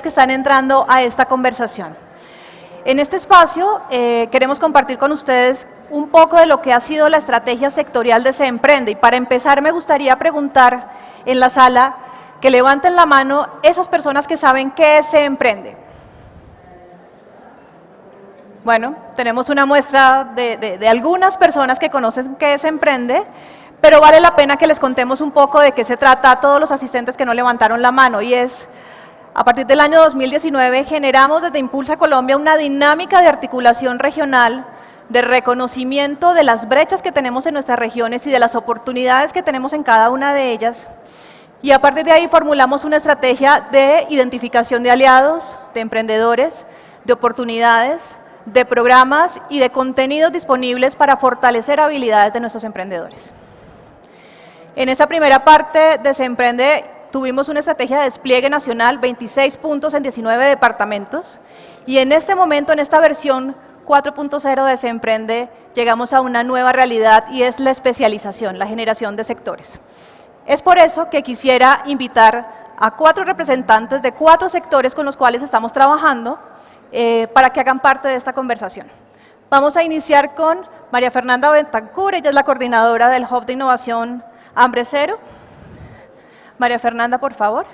que están entrando a esta conversación. En este espacio queremos compartir con ustedes un poco de lo que ha sido la estrategia sectorial de Se Emprende. Y para empezar me gustaría preguntar en la sala que levanten la mano esas personas que saben qué es Se Emprende. Bueno, tenemos una muestra de algunas personas que conocen qué es Se Emprende, pero vale la pena que les contemos un poco de qué se trata a todos los asistentes que no levantaron la mano, y es, a partir del año 2019 generamos desde Impulsa Colombia una dinámica de articulación regional, de reconocimiento de las brechas que tenemos en nuestras regiones y de las oportunidades que tenemos en cada una de ellas, y a partir de ahí formulamos una estrategia de identificación de aliados, de emprendedores, de oportunidades, de programas y de contenidos disponibles para fortalecer habilidades de nuestros emprendedores. En esa primera parte de Se Emprende tuvimos una estrategia de despliegue nacional, 26 puntos en 19 departamentos, y en este momento, en esta versión 4.0 de Se Emprende, llegamos a una nueva realidad y es la especialización, la generación de sectores. Es por eso que quisiera invitar a 4 representantes de 4 sectores con los cuales estamos trabajando para que hagan parte de esta conversación. Vamos a iniciar con María Fernanda Betancur, ella es la coordinadora del Hub de Innovación Hambre Cero. María Fernanda, por favor.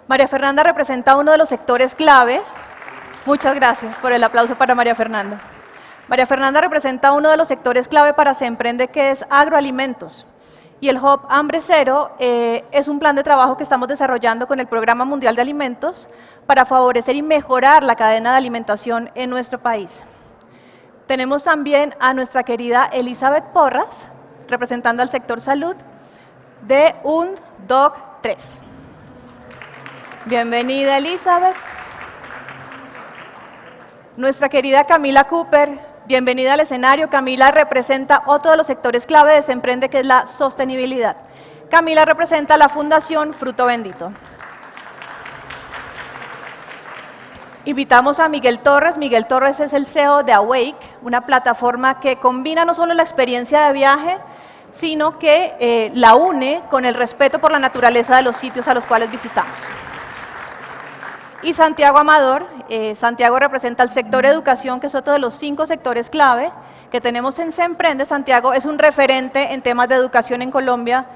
María Fernanda representa uno de los sectores clave. Muchas gracias por el aplauso para María Fernanda. María Fernanda representa uno de los sectores clave para Se Emprende, que es agroalimentos. Y el Hub Hambre Cero es un plan de trabajo que estamos desarrollando con el Programa Mundial de Alimentos para favorecer y mejorar la cadena de alimentación en nuestro país. Tenemos también a nuestra querida Elizabeth Porras, representando al sector salud, de UNDOC3. Bienvenida, Elizabeth. Nuestra querida Camila Cooper, bienvenida al escenario. Camila representa otro de los sectores clave de Se Emprende, que es la sostenibilidad. Camila representa la Fundación Fruto Bendito. Invitamos a Miguel Torres. Miguel Torres es el CEO de Awake, una plataforma que combina no solo la experiencia de viaje, sino que la une con el respeto por la naturaleza de los sitios a los cuales visitamos. Y Santiago Amador, Santiago representa el sector educación, que es otro de los 5 sectores clave que tenemos en Se Emprende. Santiago es un referente en temas de educación en Colombia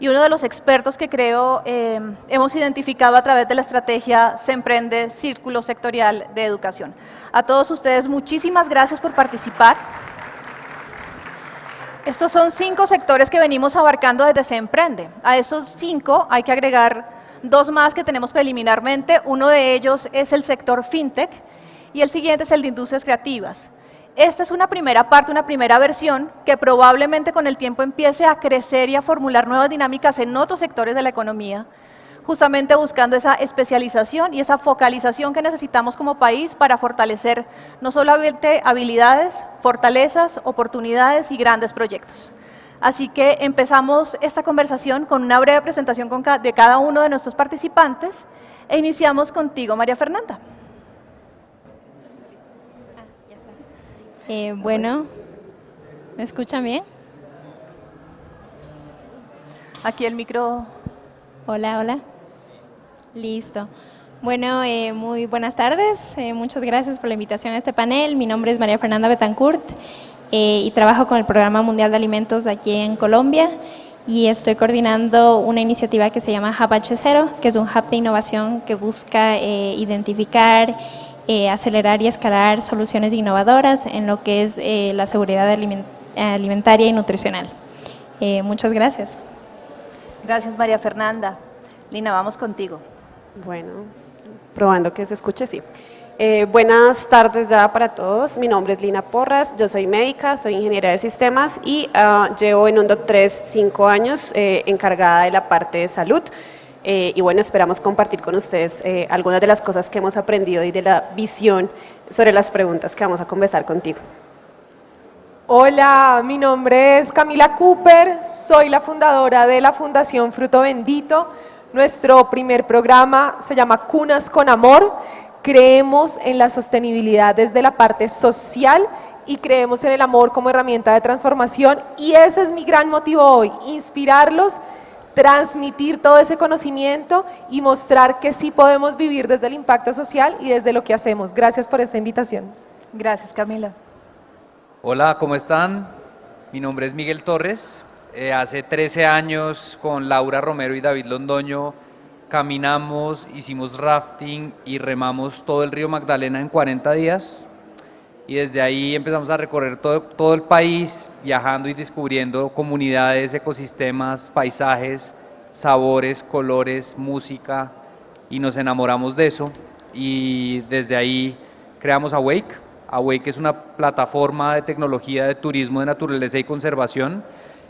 y uno de los expertos que creo hemos identificado a través de la estrategia Se Emprende Círculo Sectorial de Educación. A todos ustedes, muchísimas gracias por participar. Estos son 5 sectores que venimos abarcando desde Se Emprende. A esos 5 hay que agregar 2 más que tenemos preliminarmente. Uno de ellos es el sector FinTech y el siguiente es el de industrias creativas. Esta es una primera parte, una primera versión que probablemente con el tiempo empiece a crecer y a formular nuevas dinámicas en otros sectores de la economía, justamente buscando esa especialización y esa focalización que necesitamos como país para fortalecer no solamente habilidades, fortalezas, oportunidades y grandes proyectos. Así que empezamos esta conversación con una breve presentación de cada uno de nuestros participantes e iniciamos contigo, María Fernanda. Bueno, ¿me escuchan bien? Aquí el micro. Hola, hola. Listo. Bueno, muy buenas tardes. Muchas gracias por la invitación a este panel. Mi nombre es María Fernanda Betancourt y trabajo con el Programa Mundial de Alimentos aquí en Colombia y estoy coordinando una iniciativa que se llama Hub H0, que es un hub de innovación que busca identificar, acelerar y escalar soluciones innovadoras en lo que es la seguridad alimentaria y nutricional. Muchas gracias. Gracias, María Fernanda. Lina, vamos contigo. Bueno, probando que se escuche, sí. Buenas tardes ya para todos. Mi nombre es Lina Porras, yo soy médica, soy ingeniera de sistemas y llevo en UNDOC3 5 años encargada de la parte de salud. Y bueno, esperamos compartir con ustedes algunas de las cosas que hemos aprendido y de la visión sobre las preguntas que vamos a conversar contigo. Hola, mi nombre es Camila Cooper, soy la fundadora de la Fundación Fruto Bendito. Nuestro primer programa se llama Cunas con Amor. Creemos en la sostenibilidad desde la parte social y creemos en el amor como herramienta de transformación, y ese es mi gran motivo hoy, inspirarlos transmitir todo ese conocimiento y mostrar que sí podemos vivir desde el impacto social y desde lo que hacemos. Gracias por esta invitación. Gracias, Camila. Hola, ¿cómo están? Mi nombre es Miguel Torres. Hace 13 años con Laura Romero y David Londoño caminamos, hicimos rafting y remamos todo el río Magdalena en 40 días. Y desde ahí empezamos a recorrer todo el país, viajando y descubriendo comunidades, ecosistemas, paisajes, sabores, colores, música, y nos enamoramos de eso. Y desde ahí creamos Awake. Awake es una plataforma de tecnología de turismo de naturaleza y conservación.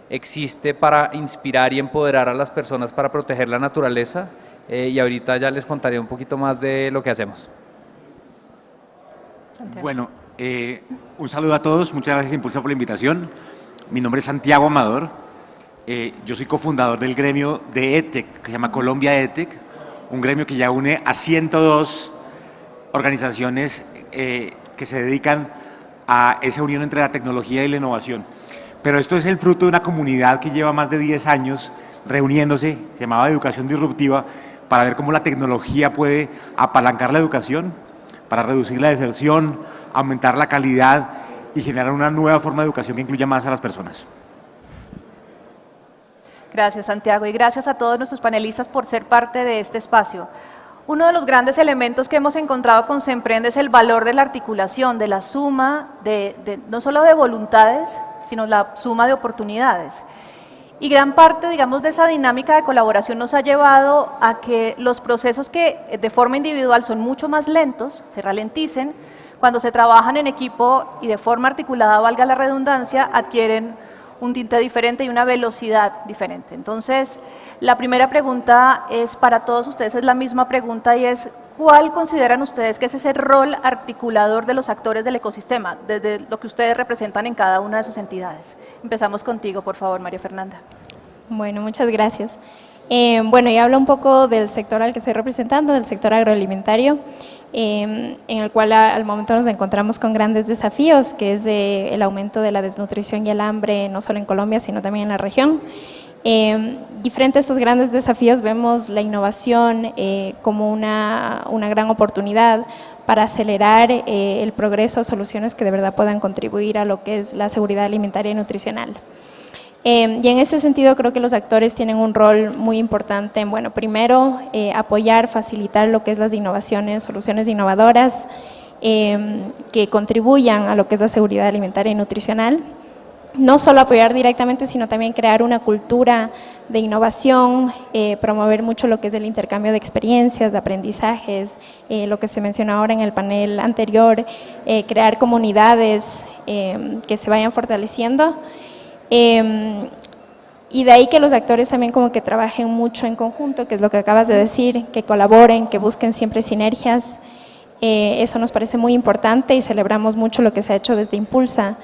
Existe para inspirar y empoderar a las personas para proteger la naturaleza. Y ahorita ya les contaré un poquito más de lo que hacemos. Santiago. Bueno, un saludo a todos, muchas gracias Impulsa por la invitación. Mi nombre es Santiago Amador, yo soy cofundador del gremio de EdTech, que se llama Colombia EdTech, un gremio que ya une a 102 organizaciones que se dedican a esa unión entre la tecnología y la innovación. Pero esto es el fruto de una comunidad que lleva más de 10 años reuniéndose, se llamaba Educación Disruptiva, para ver cómo la tecnología puede apalancar la educación, para reducir la deserción, aumentar la calidad y generar una nueva forma de educación que incluya más a las personas. Gracias, Santiago, y gracias a todos nuestros panelistas por ser parte de este espacio. Uno de los grandes elementos que hemos encontrado con Semprende es el valor de la articulación, de la suma, no solo de voluntades, sino la suma de oportunidades. Y gran parte, digamos, de esa dinámica de colaboración nos ha llevado a que los procesos que de forma individual son mucho más lentos, se ralenticen, cuando se trabajan en equipo y de forma articulada, valga la redundancia, adquieren un tinte diferente y una velocidad diferente. Entonces, la primera pregunta es para todos ustedes, es la misma pregunta y es, ¿cuál consideran ustedes que es ese rol articulador de los actores del ecosistema, desde lo que ustedes representan en cada una de sus entidades? Empezamos contigo, por favor, María Fernanda. Bueno, muchas gracias. Bueno, y hablo un poco del sector al que estoy representando, del sector agroalimentario, en el cual al momento nos encontramos con grandes desafíos, que es el aumento de la desnutrición y el hambre, no solo en Colombia, sino también en la región. Y frente a estos grandes desafíos vemos la innovación como una gran oportunidad para acelerar el progreso a soluciones que de verdad puedan contribuir a lo que es la seguridad alimentaria y nutricional. Y en este sentido creo que los actores tienen un rol muy importante en, bueno, primero apoyar, facilitar lo que es las innovaciones, soluciones innovadoras que contribuyan a lo que es la seguridad alimentaria y nutricional. No solo apoyar directamente, sino también crear una cultura de innovación, promover mucho lo que es el intercambio de experiencias, de aprendizajes, lo que se mencionó ahora en el panel anterior, crear comunidades que se vayan fortaleciendo. Y de ahí que los actores también como que trabajen mucho en conjunto, que es lo que acabas de decir, que colaboren, que busquen siempre sinergias. Eso nos parece muy importante y celebramos mucho lo que se ha hecho desde Impulsa,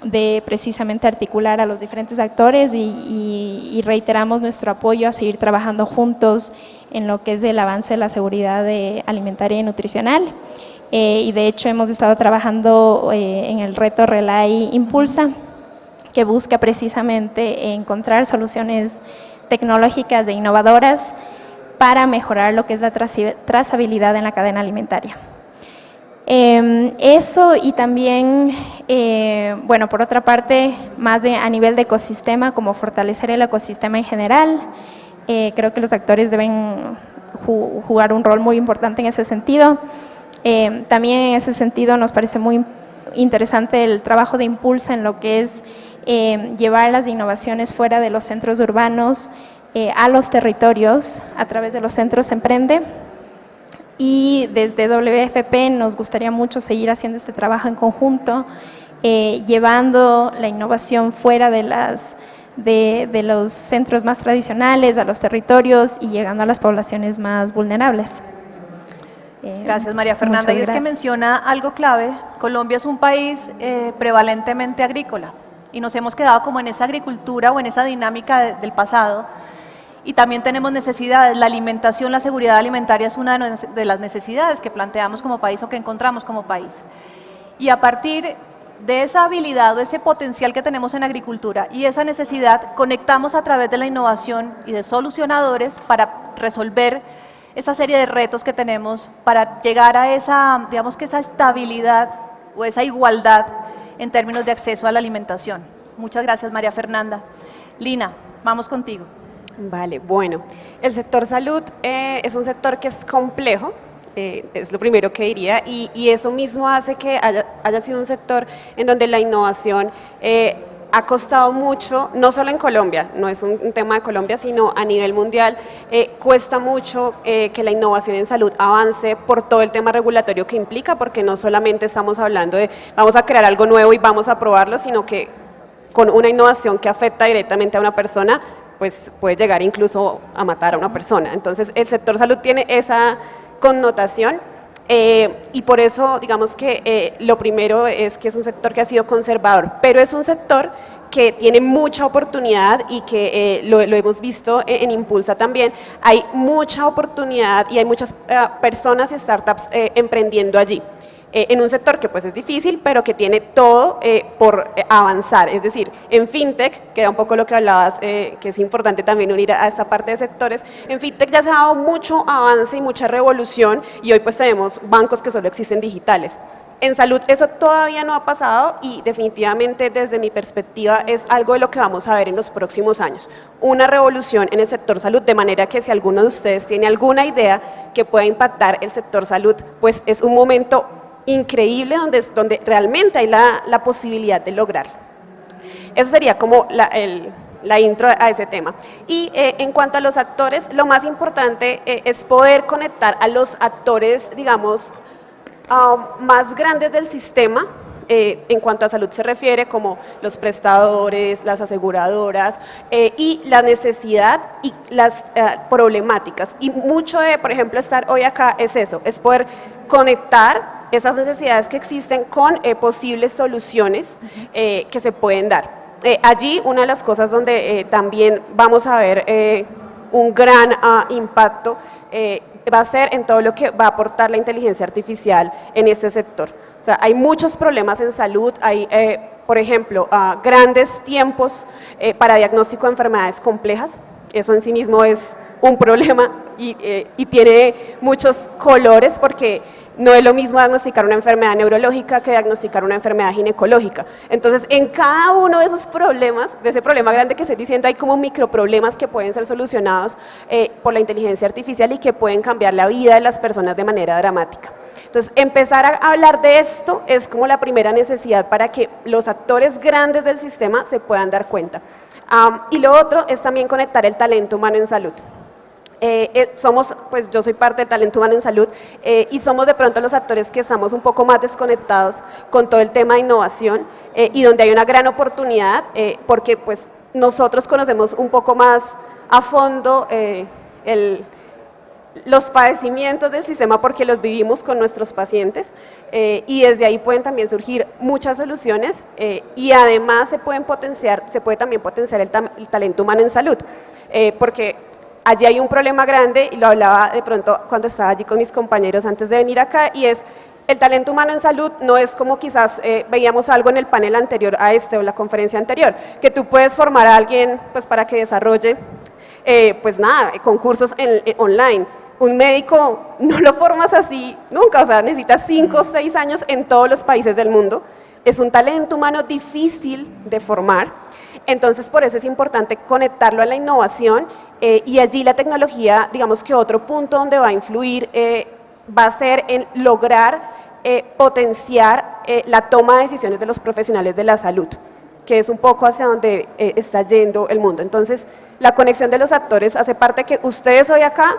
de precisamente articular a los diferentes actores y reiteramos nuestro apoyo a seguir trabajando juntos en lo que es el avance de la seguridad alimentaria y nutricional. Y de hecho hemos estado trabajando en el reto Relay Impulsa, que busca precisamente encontrar soluciones tecnológicas e innovadoras para mejorar lo que es la trazabilidad en la cadena alimentaria. Eso y también, bueno, por otra parte, más a nivel de ecosistema, como fortalecer el ecosistema en general. Creo que los actores deben jugar un rol muy importante en ese sentido. También en ese sentido nos parece muy interesante el trabajo de Impulsa en lo que es llevar las innovaciones fuera de los centros urbanos a los territorios a través de los centros Semprende. Y desde WFP nos gustaría mucho seguir haciendo este trabajo en conjunto, llevando la innovación fuera de los centros más tradicionales, a los territorios y llegando a las poblaciones más vulnerables. Gracias, María Fernanda. Y es que menciona algo clave, Colombia es un país prevalentemente agrícola y nos hemos quedado como en esa agricultura o en esa dinámica del pasado. Y también tenemos necesidades, la alimentación, la seguridad alimentaria es una de las necesidades que planteamos como país o que encontramos como país. Y a partir de esa habilidad o ese potencial que tenemos en agricultura y esa necesidad, conectamos a través de la innovación y de solucionadores para resolver esa serie de retos que tenemos para llegar a esa, digamos que esa estabilidad o esa igualdad en términos de acceso a la alimentación. Muchas gracias, María Fernanda. Lina, vamos contigo. Vale, bueno, el sector salud es un sector que es complejo, es lo primero que diría, y eso mismo hace que haya sido un sector en donde la innovación ha costado mucho, no solo en Colombia, no es un tema de Colombia, sino a nivel mundial, cuesta mucho que la innovación en salud avance por todo el tema regulatorio que implica, porque no solamente estamos hablando de vamos a crear algo nuevo y vamos a probarlo, sino que con una innovación que afecta directamente a una persona, pues puede llegar incluso a matar a una persona. Entonces, el sector salud tiene esa connotación y por eso, digamos que lo primero es que es un sector que ha sido conservador, pero es un sector que tiene mucha oportunidad y que lo hemos visto en Impulsa también. Hay mucha oportunidad y hay muchas personas y startups emprendiendo allí. En un sector que pues es difícil, pero que tiene todo por avanzar, es decir, en FinTech, que era un poco lo que hablabas, que es importante también unir a esta parte de sectores, en FinTech ya se ha dado mucho avance y mucha revolución y hoy pues tenemos bancos que solo existen digitales. En salud eso todavía no ha pasado y definitivamente desde mi perspectiva es algo de lo que vamos a ver en los próximos años. Una revolución en el sector salud, de manera que si alguno de ustedes tiene alguna idea que pueda impactar el sector salud, pues es un momento increíble donde realmente hay la posibilidad de lograr. Eso sería como la intro a ese tema. Y en cuanto a los actores, lo más importante es poder conectar a los actores, digamos, más grandes del sistema, en cuanto a salud se refiere, como los prestadores, las aseguradoras y la necesidad y las problemáticas. Y mucho de, por ejemplo, estar hoy acá es eso, es poder conectar esas necesidades que existen con posibles soluciones que se pueden dar. Allí una de las cosas donde también vamos a ver un gran impacto va a ser en todo lo que va a aportar la inteligencia artificial en este sector. O sea, hay muchos problemas en salud, hay, por ejemplo, grandes tiempos para diagnóstico de enfermedades complejas, eso en sí mismo es un problema y tiene muchos colores porque no es lo mismo diagnosticar una enfermedad neurológica que diagnosticar una enfermedad ginecológica. Entonces, en cada uno de esos problemas, de ese problema grande que estoy diciendo, hay como microproblemas que pueden ser solucionados por la inteligencia artificial y que pueden cambiar la vida de las personas de manera dramática. Entonces, empezar a hablar de esto es como la primera necesidad para que los actores grandes del sistema se puedan dar cuenta. Y lo otro es también conectar el talento humano en salud. Pues yo soy parte de Talento Humano en Salud y somos de pronto los actores que estamos un poco más desconectados con todo el tema de innovación y donde hay una gran oportunidad porque pues nosotros conocemos un poco más a fondo los padecimientos del sistema porque los vivimos con nuestros pacientes y desde ahí pueden también surgir muchas soluciones y además se puede también potenciar el talento humano en salud porque allí hay un problema grande y lo hablaba de pronto cuando estaba allí con mis compañeros antes de venir acá y es el talento humano en salud no es como quizás veíamos algo en el panel anterior a este o la conferencia anterior, que tú puedes formar a alguien pues para que desarrolle pues nada, concursos online. Un médico no lo formas así nunca, o sea, necesitas 5 o 6 años en todos los países del mundo. Es un talento humano difícil de formar, entonces por eso es importante conectarlo a la innovación y allí la tecnología, digamos que otro punto donde va a influir va a ser en lograr potenciar la toma de decisiones de los profesionales de la salud, que es un poco hacia donde está yendo el mundo. Entonces la conexión de los actores hace parte de que ustedes hoy acá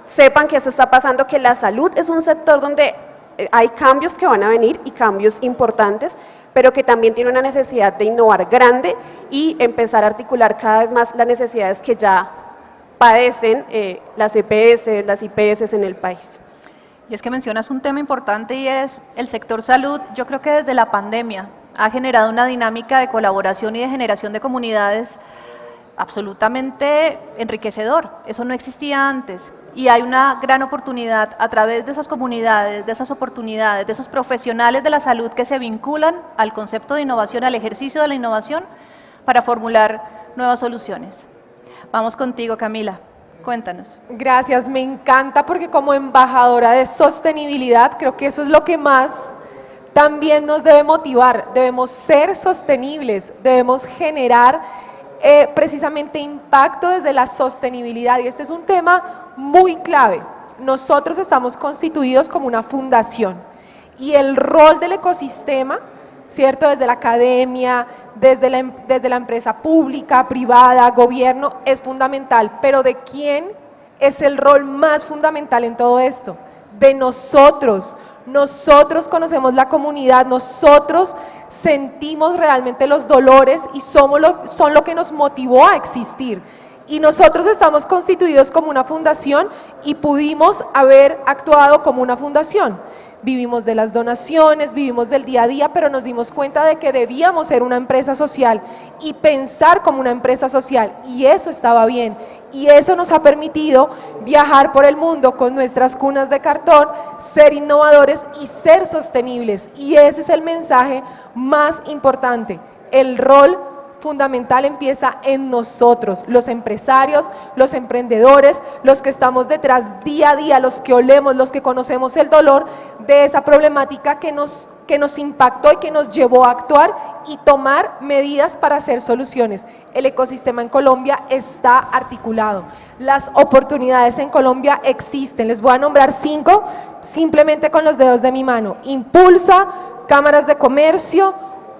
sepan que eso está pasando, que la salud es un sector donde hay cambios que van a venir y cambios importantes, pero que también tiene una necesidad de innovar grande y empezar a articular cada vez más las necesidades que ya padecen las EPS, las IPS en el país. Y es que mencionas un tema importante y es el sector salud. Yo creo que desde la pandemia ha generado una dinámica de colaboración y de generación de comunidades absolutamente enriquecedor. Eso no existía antes. y hay una gran oportunidad a través de esas comunidades, de esas oportunidades, de esos profesionales de la salud que se vinculan al concepto de innovación, al ejercicio de la innovación, para formular nuevas soluciones. Vamos contigo, Camila, cuéntanos. Gracias, me encanta porque como embajadora de sostenibilidad creo que eso es lo que más también nos debe motivar. Debemos ser sostenibles, debemos generar precisamente impacto desde la sostenibilidad, y este es un tema muy clave. Nosotros estamos constituidos como una fundación y el rol del ecosistema, ¿cierto? Desde la academia, desde la empresa pública, privada, gobierno, es fundamental. Pero ¿de quién es el rol más fundamental en todo esto? De nosotros. Nosotros conocemos la comunidad, nosotros sentimos realmente los dolores y son lo que nos motivó a existir. Y nosotros estamos constituidos como una fundación y pudimos haber actuado como una fundación. Vivimos de las donaciones, vivimos del día a día, pero nos dimos cuenta de que debíamos ser una empresa social y pensar como una empresa social, y eso estaba bien, y eso nos ha permitido viajar por el mundo con nuestras cunas de cartón, ser innovadores y ser sostenibles, y ese es el mensaje más importante. El rol fundamental empieza en nosotros, los empresarios, los emprendedores, los que estamos detrás día a día, los que olemos, los que conocemos el dolor de esa problemática que nos impactó y que nos llevó a actuar y tomar medidas para hacer soluciones. El ecosistema en Colombia está articulado, las oportunidades en Colombia existen, les voy a nombrar 5 simplemente con los dedos de mi mano: Impulsa, cámaras de comercio,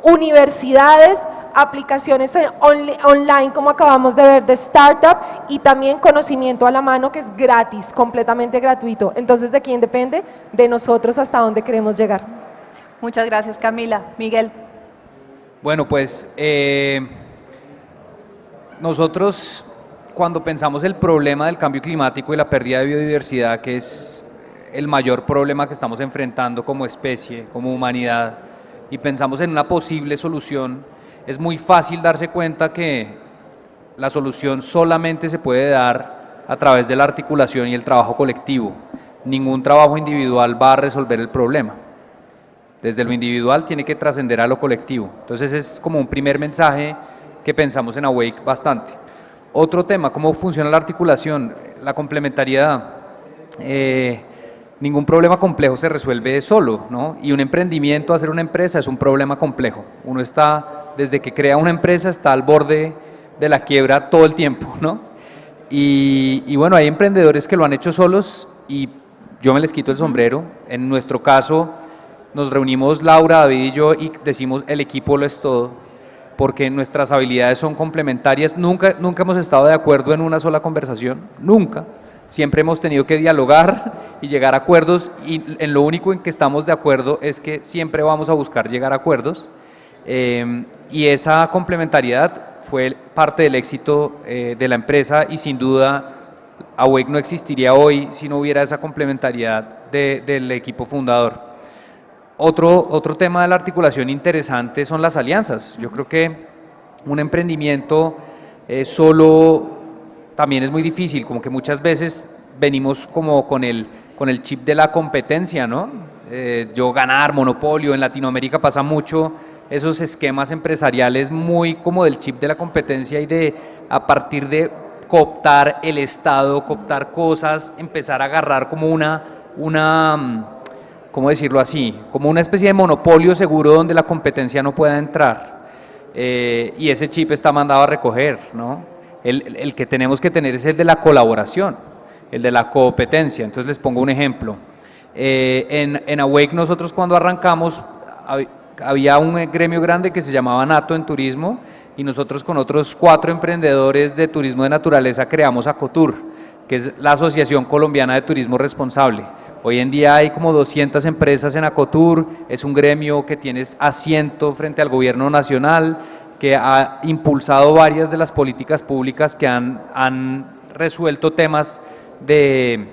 universidades, aplicaciones online como acabamos de ver de startup, y también conocimiento a la mano que es gratis, completamente gratuito. Entonces, ¿de quién depende? De nosotros hasta dónde queremos llegar. Muchas gracias, Camila. Miguel. Bueno, pues nosotros cuando pensamos el problema del cambio climático y la pérdida de biodiversidad, que es el mayor problema que estamos enfrentando como especie, como humanidad, y pensamos en una posible solución, es muy fácil darse cuenta que la solución solamente se puede dar a través de la articulación y el trabajo colectivo. Ningún trabajo individual va a resolver el problema. Desde lo individual tiene que trascender a lo colectivo. Entonces es como un primer mensaje que pensamos en Awake bastante. Otro tema, ¿cómo funciona la articulación? La complementariedad. Ningún problema complejo se resuelve solo, ¿no? Y un emprendimiento, hacer una empresa, es un problema complejo. Uno está, desde que crea una empresa, está al borde de la quiebra todo el tiempo, ¿no? Y bueno, hay emprendedores que lo han hecho solos y yo me les quito el sombrero. En nuestro caso, nos reunimos Laura, David y yo y decimos el equipo lo es todo, porque nuestras habilidades son complementarias. Nunca hemos estado de acuerdo en una sola conversación, nunca. Siempre hemos tenido que dialogar y llegar a acuerdos, y en lo único en que estamos de acuerdo es que siempre vamos a buscar llegar a acuerdos, y esa complementariedad fue parte del éxito de la empresa, y sin duda Awake no existiría hoy si no hubiera esa complementariedad del equipo fundador. Otro tema de la articulación interesante son las alianzas. Yo creo que un emprendimiento solo también es muy difícil, como que muchas veces venimos como con el chip de la competencia, ¿no? Yo ganar, monopolio, en Latinoamérica pasa mucho esos esquemas empresariales muy como del chip de la competencia y de a partir de cooptar el Estado, cooptar cosas, empezar a agarrar como ¿cómo decirlo así? Como una especie de monopolio seguro donde la competencia no pueda entrar, y ese chip está mandado a recoger, ¿no? El que tenemos que tener es el de la colaboración, el de la competencia. Entonces les pongo un ejemplo. En Awake nosotros cuando arrancamos había un gremio grande que se llamaba NATO en turismo, y nosotros con otros 4 emprendedores de turismo de naturaleza creamos Acotur, que es la Asociación Colombiana de Turismo Responsable. Hoy en día hay como 200 empresas en Acotur, es un gremio que tiene asiento frente al gobierno nacional, que ha impulsado varias de las políticas públicas que han resuelto temas de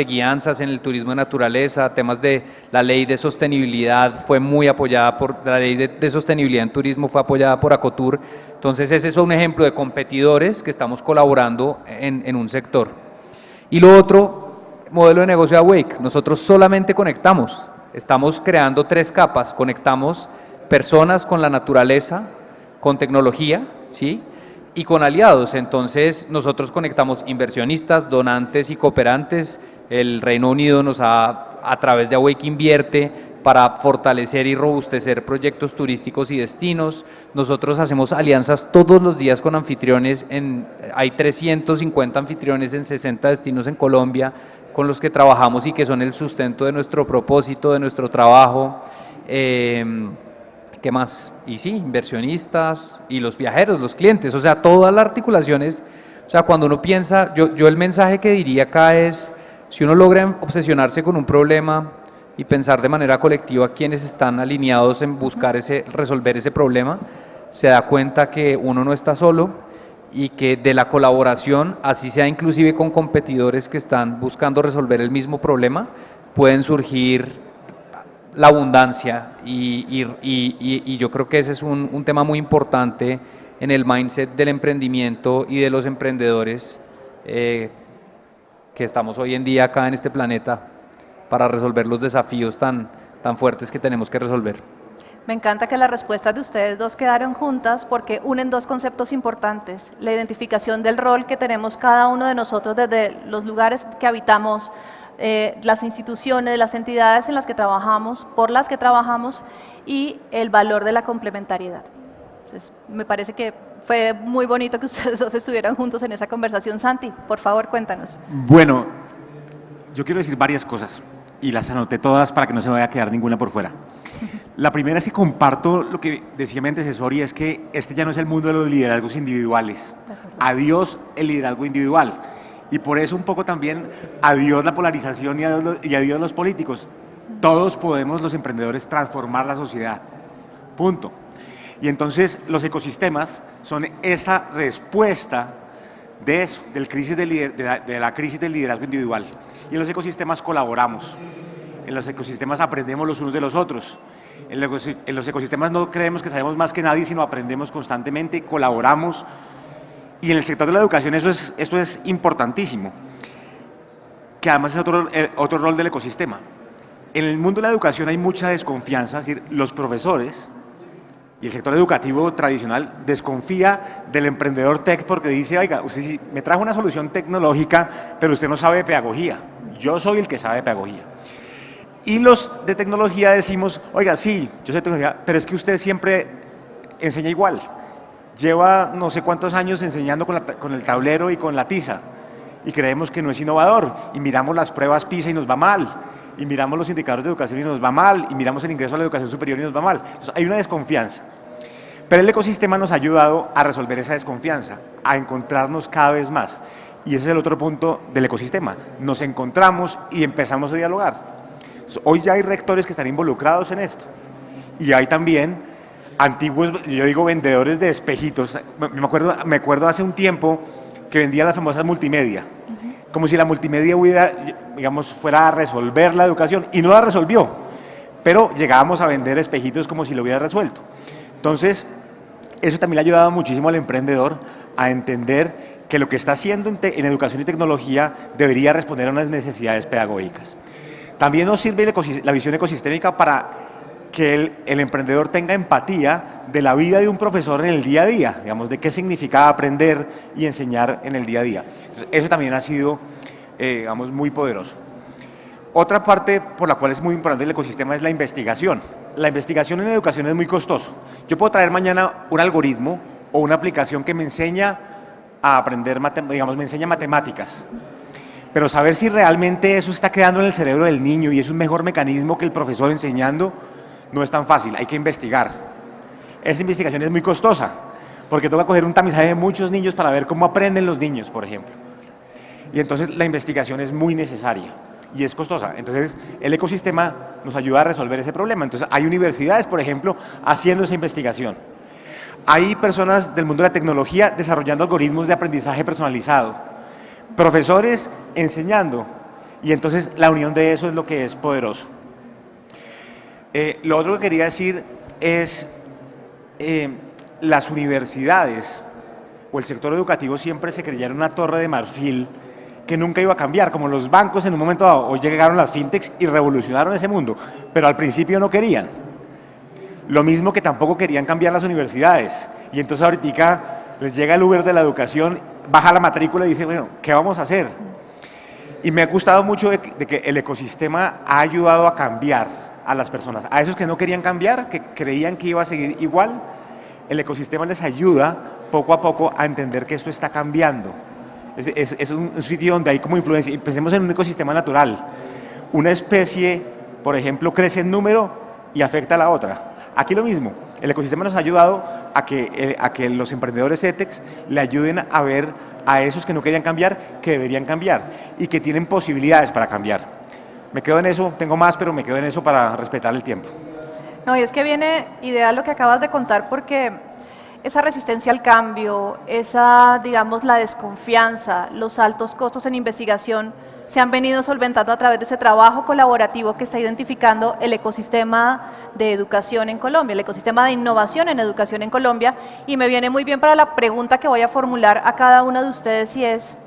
guianzas en el turismo de naturaleza, temas de la ley de sostenibilidad fue muy apoyada la ley de sostenibilidad en turismo fue apoyada por Acotur. Entonces ese es un ejemplo de competidores que estamos colaborando en un sector. Y lo otro, modelo de negocio de Awake, nosotros solamente conectamos, estamos creando 3 capas, conectamos personas con la naturaleza, con tecnología, ¿sí? Y con aliados. Entonces nosotros conectamos inversionistas, donantes y cooperantes. El Reino Unido a través de Awake invierte para fortalecer y robustecer proyectos turísticos y destinos. Nosotros hacemos alianzas todos los días con anfitriones, hay 350 anfitriones en 60 destinos en Colombia con los que trabajamos y que son el sustento de nuestro propósito, de nuestro trabajo. ¿Qué más? Y sí, inversionistas y los viajeros, los clientes, o sea, todas las articulaciones. O sea, cuando uno piensa, yo el mensaje que diría acá es, si uno logra obsesionarse con un problema y pensar de manera colectiva quienes están alineados en buscar resolver ese problema, se da cuenta que uno no está solo y que de la colaboración, así sea inclusive con competidores que están buscando resolver el mismo problema, pueden surgir la abundancia y yo creo que ese es un tema muy importante en el mindset del emprendimiento y de los emprendedores que estamos hoy en día acá en este planeta para resolver los desafíos tan fuertes que tenemos que resolver. Me encanta que las respuestas de ustedes dos quedaron juntas porque unen 2 conceptos importantes, la identificación del rol que tenemos cada uno de nosotros desde los lugares que habitamos, las instituciones, las entidades en las que trabajamos, por las que trabajamos y el valor de la complementariedad. Entonces, me parece que fue muy bonito que ustedes dos estuvieran juntos en esa conversación. Santi, por favor, cuéntanos. Bueno, yo quiero decir varias cosas y las anoté todas para que no se vaya a quedar ninguna por fuera. La primera es que comparto lo que decía mi antecesor y es que este ya no es el mundo de los liderazgos individuales. Adiós el liderazgo individual. Y por eso un poco también adiós la polarización y adiós los políticos. Todos podemos, los emprendedores, transformar la sociedad. Punto. Y entonces los ecosistemas son esa respuesta de eso, de la crisis del liderazgo individual. Y en los ecosistemas colaboramos. En los ecosistemas aprendemos los unos de los otros. En los ecosistemas no creemos que sabemos más que nadie, sino aprendemos constantemente, colaboramos. Y en el sector de la educación eso es importantísimo, que además es otro rol del ecosistema. En el mundo de la educación hay mucha desconfianza, es decir, los profesores y el sector educativo tradicional desconfía del emprendedor tech porque dice, oiga, usted sí me trajo una solución tecnológica, pero usted no sabe de pedagogía. Yo soy el que sabe de pedagogía. Y los de tecnología decimos, oiga, sí, yo sé de tecnología, pero es que usted siempre enseña igual. Lleva no sé cuántos años enseñando con el tablero y con la tiza y creemos que no es innovador y miramos las pruebas PISA y nos va mal y miramos los indicadores de educación y nos va mal y miramos el ingreso a la educación superior y nos va mal. Entonces hay una desconfianza, pero el ecosistema nos ha ayudado a resolver esa desconfianza, a encontrarnos cada vez más y ese es el otro punto del ecosistema, nos encontramos y empezamos a dialogar. Entonces, hoy ya hay rectores que están involucrados en esto y hay también antiguos, yo digo vendedores de espejitos. Me acuerdo hace un tiempo que vendía las famosas multimedia, como si la multimedia fuera a resolver la educación, y no la resolvió, pero llegábamos a vender espejitos como si lo hubiera resuelto. Entonces, eso también le ha ayudado muchísimo al emprendedor a entender que lo que está haciendo en educación y tecnología debería responder a unas necesidades pedagógicas. También nos sirve la visión ecosistémica para que el emprendedor tenga empatía de la vida de un profesor en el día a día, digamos, de qué significa aprender y enseñar en el día a día. Entonces, eso también ha sido, muy poderoso. Otra parte por la cual es muy importante el ecosistema es la investigación. La investigación en educación es muy costoso. Yo puedo traer mañana un algoritmo o una aplicación que me enseña a aprender, me enseña matemáticas, pero saber si realmente eso está quedando en el cerebro del niño y es un mejor mecanismo que el profesor enseñando, no es tan fácil, hay que investigar. Esa investigación es muy costosa, porque toca coger un tamizaje de muchos niños para ver cómo aprenden los niños, por ejemplo. Y entonces la investigación es muy necesaria y es costosa. Entonces el ecosistema nos ayuda a resolver ese problema. Entonces hay universidades, por ejemplo, haciendo esa investigación. Hay personas del mundo de la tecnología desarrollando algoritmos de aprendizaje personalizado. Profesores enseñando. Y entonces la unión de eso es lo que es poderoso. Lo otro que quería decir es, las universidades o el sector educativo siempre se creyeron una torre de marfil que nunca iba a cambiar, como los bancos en un momento dado. Hoy llegaron las fintechs y revolucionaron ese mundo, pero al principio no querían. Lo mismo que tampoco querían cambiar las universidades. Y entonces ahorita les llega el Uber de la educación, baja la matrícula y dice, bueno, ¿qué vamos a hacer? Y me ha gustado mucho de que el ecosistema ha ayudado a cambiar a las personas. A esos que no querían cambiar, que creían que iba a seguir igual, el ecosistema les ayuda poco a poco a entender que esto está cambiando. Es un sitio donde hay como influencia. Y pensemos en un ecosistema natural. Una especie, por ejemplo, crece en número y afecta a la otra. Aquí lo mismo. El ecosistema nos ha ayudado a que los emprendedores EdTech le ayuden a ver a esos que no querían cambiar, que deberían cambiar y que tienen posibilidades para cambiar. Me quedo en eso, tengo más, pero me quedo en eso para respetar el tiempo. No, y es que viene ideal lo que acabas de contar, porque esa resistencia al cambio, esa, digamos, la desconfianza, los altos costos en investigación se han venido solventando a través de ese trabajo colaborativo que está identificando el ecosistema de educación en Colombia, el ecosistema de innovación en educación en Colombia, y me viene muy bien para la pregunta que voy a formular a cada uno de ustedes, y es,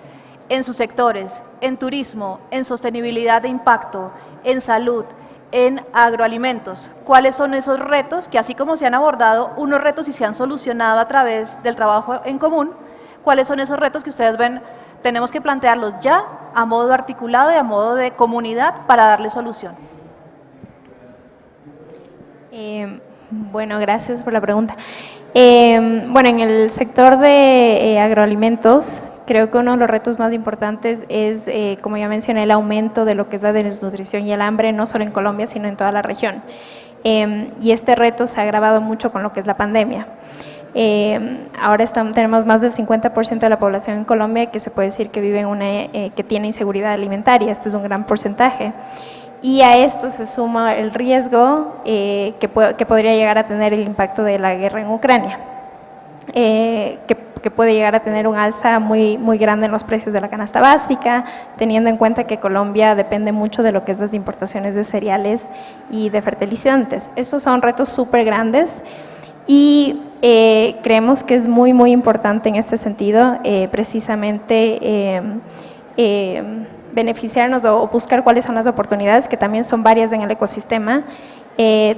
en sus sectores, en turismo, en sostenibilidad de impacto, en salud, en agroalimentos, ¿cuáles son esos retos que, así como se han abordado unos retos y se han solucionado a través del trabajo en común, cuáles son esos retos que ustedes ven, tenemos que plantearlos ya a modo articulado y a modo de comunidad para darle solución? Bueno, gracias por la pregunta. Bueno, en el sector de agroalimentos, creo que uno de los retos más importantes es, como ya mencioné, el aumento de lo que es la desnutrición y el hambre, no solo en Colombia, sino en toda la región. Y este reto se ha agravado mucho con lo que es la pandemia. Ahora tenemos más del 50% de la población en Colombia que se puede decir que vive que tiene inseguridad alimentaria. Este es un gran porcentaje. Y a esto se suma el riesgo que podría llegar a tener el impacto de la guerra en Ucrania, que puede llegar a tener un alza muy grande en los precios de la canasta básica, teniendo en cuenta que Colombia depende mucho de lo que es las importaciones de cereales y de fertilizantes. Estos son retos súper grandes y creemos que es muy importante en este sentido precisamente beneficiarnos o buscar cuáles son las oportunidades, que también son varias en el ecosistema.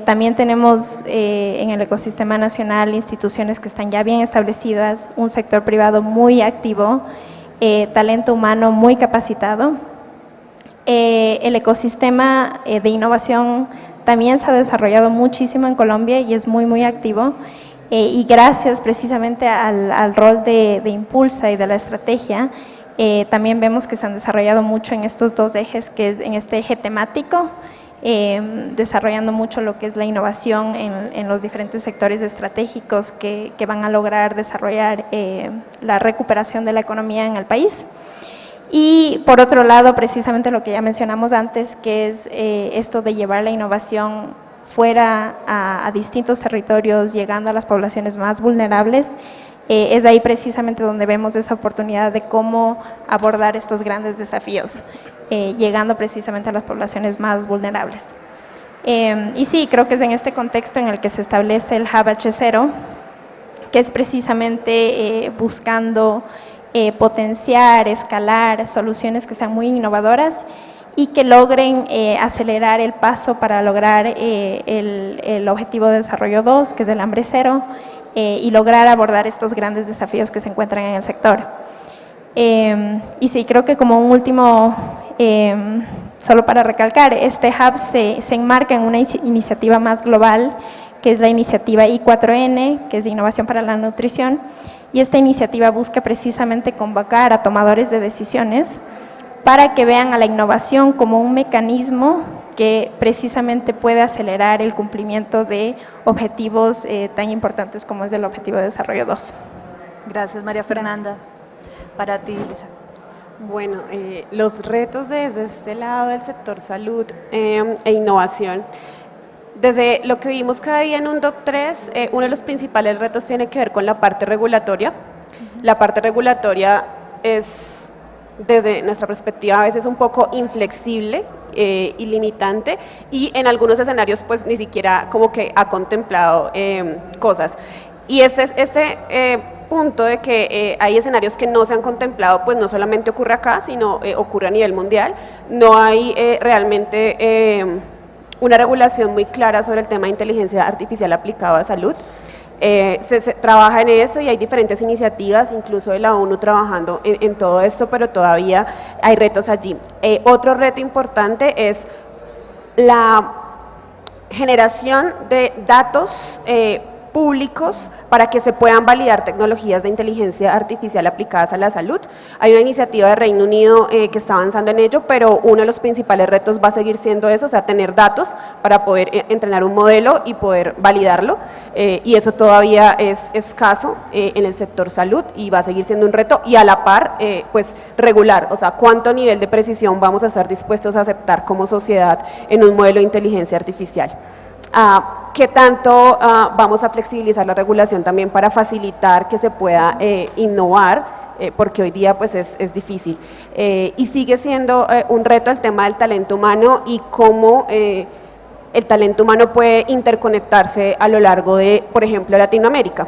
También tenemos en el ecosistema nacional instituciones que están ya bien establecidas, un sector privado muy activo, talento humano muy capacitado. El ecosistema de innovación también se ha desarrollado muchísimo en Colombia y es muy activo. Y gracias precisamente al rol de Impulsa y de la estrategia, también vemos que se han desarrollado mucho en estos dos ejes, que es en este eje temático, desarrollando mucho lo que es la innovación en los diferentes sectores estratégicos que van a lograr desarrollar la recuperación de la economía en el país. Y por otro lado, precisamente lo que ya mencionamos antes, que es esto de llevar la innovación fuera a distintos territorios, llegando a las poblaciones más vulnerables. Es ahí precisamente donde vemos esa oportunidad de cómo abordar estos grandes desafíos, llegando precisamente a las poblaciones más vulnerables. Y sí, creo que es en este contexto en el que se establece el Hub H0, que es precisamente buscando potenciar, escalar soluciones que sean muy innovadoras y que logren acelerar el paso para lograr el Objetivo de Desarrollo 2, que es el hambre cero, y lograr abordar estos grandes desafíos que se encuentran en el sector. Y sí, creo que como un último, solo para recalcar, este hub se enmarca en una iniciativa más global, que es la iniciativa I4N, que es de Innovación para la Nutrición, y esta iniciativa busca precisamente convocar a tomadores de decisiones para que vean a la innovación como un mecanismo que precisamente puede acelerar el cumplimiento de objetivos tan importantes como es el Objetivo de Desarrollo 2. Gracias, María Fernanda. Gracias. Para ti, Lisa. Bueno, los retos desde este lado del sector salud e innovación. Desde lo que vimos cada día en UNDOC 3, uno de los principales retos tiene que ver con la parte regulatoria. La parte regulatoria es, desde nuestra perspectiva, a veces un poco inflexible y limitante, y en algunos escenarios pues ni siquiera como que ha contemplado cosas. Y punto de que hay escenarios que no se han contemplado, pues no solamente ocurre acá, sino ocurre a nivel mundial. No hay realmente una regulación muy clara sobre el tema de inteligencia artificial aplicado a salud. Se trabaja en eso y hay diferentes iniciativas, incluso de la ONU trabajando en todo esto, pero todavía hay retos allí. Otro reto importante es la generación de datos públicos para que se puedan validar tecnologías de inteligencia artificial aplicadas a la salud. Hay una iniciativa de Reino Unido que está avanzando en ello, pero uno de los principales retos va a seguir siendo eso, o sea, tener datos para poder entrenar un modelo y poder validarlo, y eso todavía es escaso en el sector salud y va a seguir siendo un reto, y a la par, pues regular, o sea, cuánto nivel de precisión vamos a estar dispuestos a aceptar como sociedad en un modelo de inteligencia artificial. ¿Qué tanto vamos a flexibilizar la regulación también para facilitar que se pueda innovar? Porque hoy día pues es difícil. Y sigue siendo un reto el tema del talento humano y cómo el talento humano puede interconectarse a lo largo de, por ejemplo, Latinoamérica.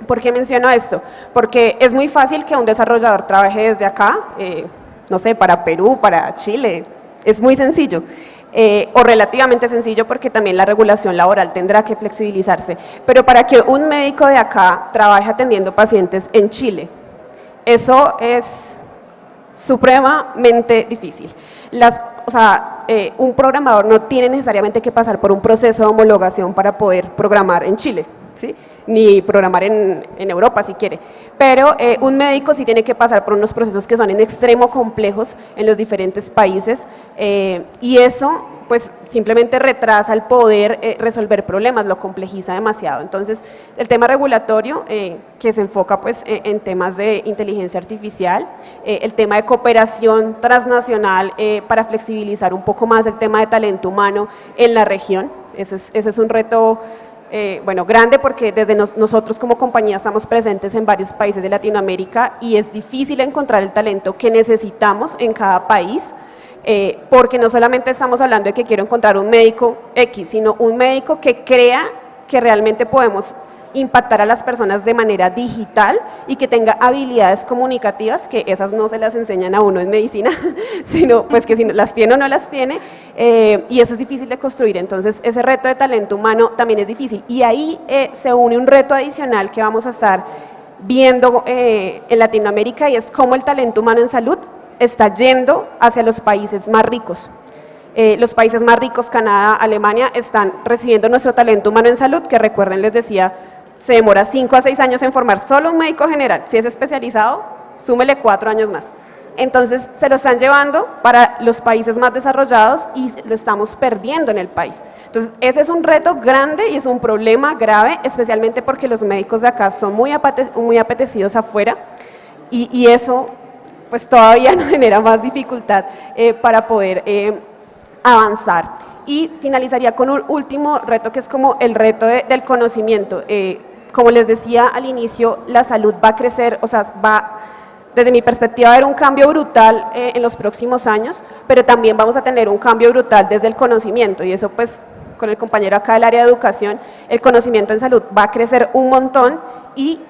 ¿Por qué menciono esto? Porque es muy fácil que un desarrollador trabaje desde acá, no sé, para Perú, para Chile, es muy sencillo. O relativamente sencillo porque también la regulación laboral tendrá que flexibilizarse, pero para que un médico de acá trabaje atendiendo pacientes en Chile, eso es supremamente difícil. Un programador no tiene necesariamente que pasar por un proceso de homologación para poder programar en Chile, ¿sí? Ni programar en Europa si quiere, pero un médico sí tiene que pasar por unos procesos que son en extremo complejos en los diferentes países, y eso pues simplemente retrasa el poder resolver problemas, lo complejiza demasiado. Entonces el tema regulatorio que se enfoca pues en temas de inteligencia artificial, el tema de cooperación transnacional para flexibilizar un poco más el tema de talento humano en la región, ese es un reto bueno, grande, porque desde nosotros como compañía estamos presentes en varios países de Latinoamérica y es difícil encontrar el talento que necesitamos en cada país, porque no solamente estamos hablando de que quiero encontrar un médico X, sino un médico que crea que realmente podemos impactar a las personas de manera digital y que tenga habilidades comunicativas, que esas no se las enseñan a uno en medicina, sino pues que si las tiene o no las tiene, y eso es difícil de construir. Entonces ese reto de talento humano también es difícil, y ahí se une un reto adicional que vamos a estar viendo en Latinoamérica, y es cómo el talento humano en salud está yendo hacia los países más ricos. Los países más ricos, Canadá, Alemania, están recibiendo nuestro talento humano en salud, que recuerden, les decía, se demora 5 a 6 años en formar solo un médico general. Si es especializado, súmele 4 años más. Entonces se lo están llevando para los países más desarrollados y lo estamos perdiendo en el país. Entonces ese es un reto grande y es un problema grave, especialmente porque los médicos de acá son muy apetecidos afuera, y eso pues todavía nos genera más dificultad para poder avanzar. Y finalizaría con un último reto, que es como el reto del conocimiento. Como les decía al inicio, la salud va a crecer, o sea, desde mi perspectiva, va a haber un cambio brutal en los próximos años, pero también vamos a tener un cambio brutal desde el conocimiento, y eso pues con el compañero acá del área de educación, el conocimiento en salud va a crecer un montón, y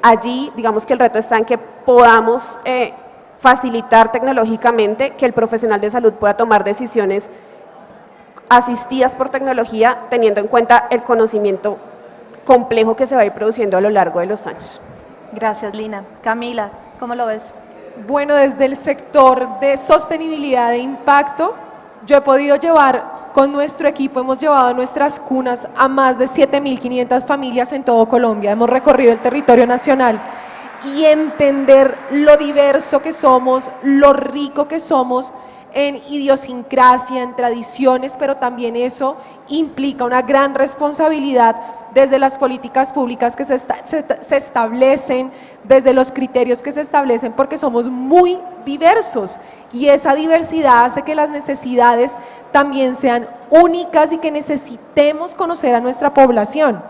allí digamos que el reto está en que podamos facilitar tecnológicamente que el profesional de salud pueda tomar decisiones asistidas por tecnología, teniendo en cuenta el conocimiento complejo que se va a ir produciendo a lo largo de los años. Gracias, Lina. Camila, ¿cómo lo ves? Bueno, desde el sector de sostenibilidad de impacto, yo he podido llevar con nuestro equipo, hemos llevado nuestras cunas a más de 7.500 familias en todo Colombia, hemos recorrido el territorio nacional, y entender lo diverso que somos, lo rico que somos en idiosincrasia, en tradiciones, pero también eso implica una gran responsabilidad desde las políticas públicas que se establecen, desde los criterios que se establecen, porque somos muy diversos, y esa diversidad hace que las necesidades también sean únicas y que necesitemos conocer a nuestra población.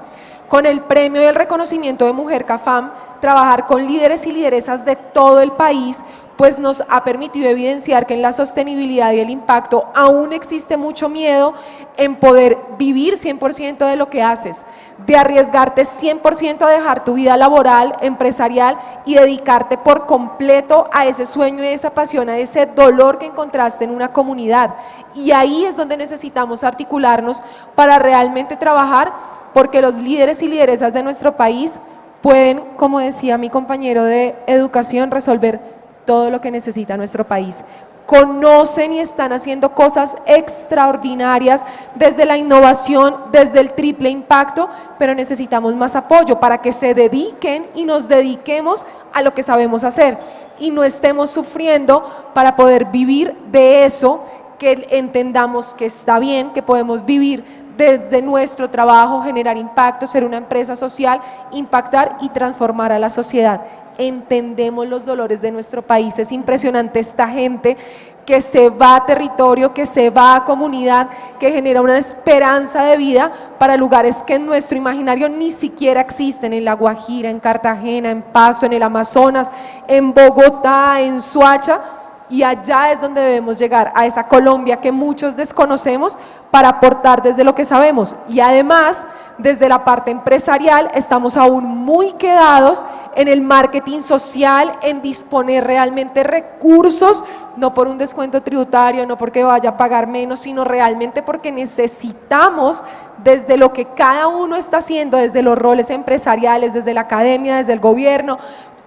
Con el premio y el reconocimiento de Mujer CAFAM, trabajar con líderes y lideresas de todo el país pues nos ha permitido evidenciar que en la sostenibilidad y el impacto aún existe mucho miedo en poder vivir 100% de lo que haces, de arriesgarte 100% a dejar tu vida laboral, empresarial y dedicarte por completo a ese sueño y esa pasión, a ese dolor que encontraste en una comunidad. Y ahí es donde necesitamos articularnos para realmente trabajar porque los líderes y lideresas de nuestro país pueden, como decía mi compañero de educación, resolver todo lo que necesita nuestro país. Conocen y están haciendo cosas extraordinarias desde la innovación, desde el triple impacto, pero necesitamos más apoyo para que se dediquen y nos dediquemos a lo que sabemos hacer y no estemos sufriendo para poder vivir de eso, que entendamos que está bien, que podemos vivir desde nuestro trabajo, generar impacto, ser una empresa social, impactar y transformar a la sociedad. Entendemos los dolores de nuestro país, es impresionante esta gente que se va a territorio, que se va a comunidad, que genera una esperanza de vida para lugares que en nuestro imaginario ni siquiera existen, en La Guajira, en Cartagena, en Pasto, en el Amazonas, en Bogotá, en Soacha, y allá es donde debemos llegar, a esa Colombia que muchos desconocemos para aportar desde lo que sabemos. Y además, desde la parte empresarial, estamos aún muy quedados en el marketing social, en disponer realmente recursos, no por un descuento tributario, no porque vaya a pagar menos, sino realmente porque necesitamos, desde lo que cada uno está haciendo, desde los roles empresariales, desde la academia, desde el gobierno,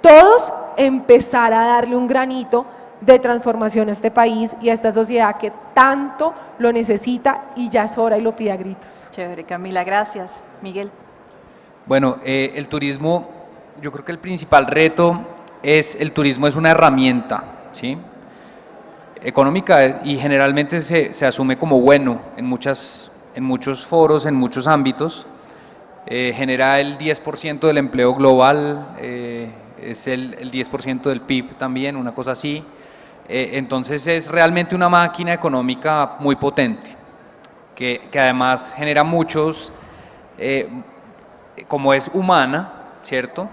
todos empezar a darle un granito de transformación a este país y a esta sociedad que tanto lo necesita y ya es hora y lo pide a gritos. Chévere, Camila, gracias. Miguel. Bueno, el turismo, yo creo que el principal reto el turismo es una herramienta, ¿sí?, económica y generalmente se asume como bueno en muchos foros, en muchos ámbitos. Genera el 10% del empleo global, es el 10% del PIB también, una cosa así. Entonces es realmente una máquina económica muy potente, que además genera muchos, como es humana, ¿cierto?,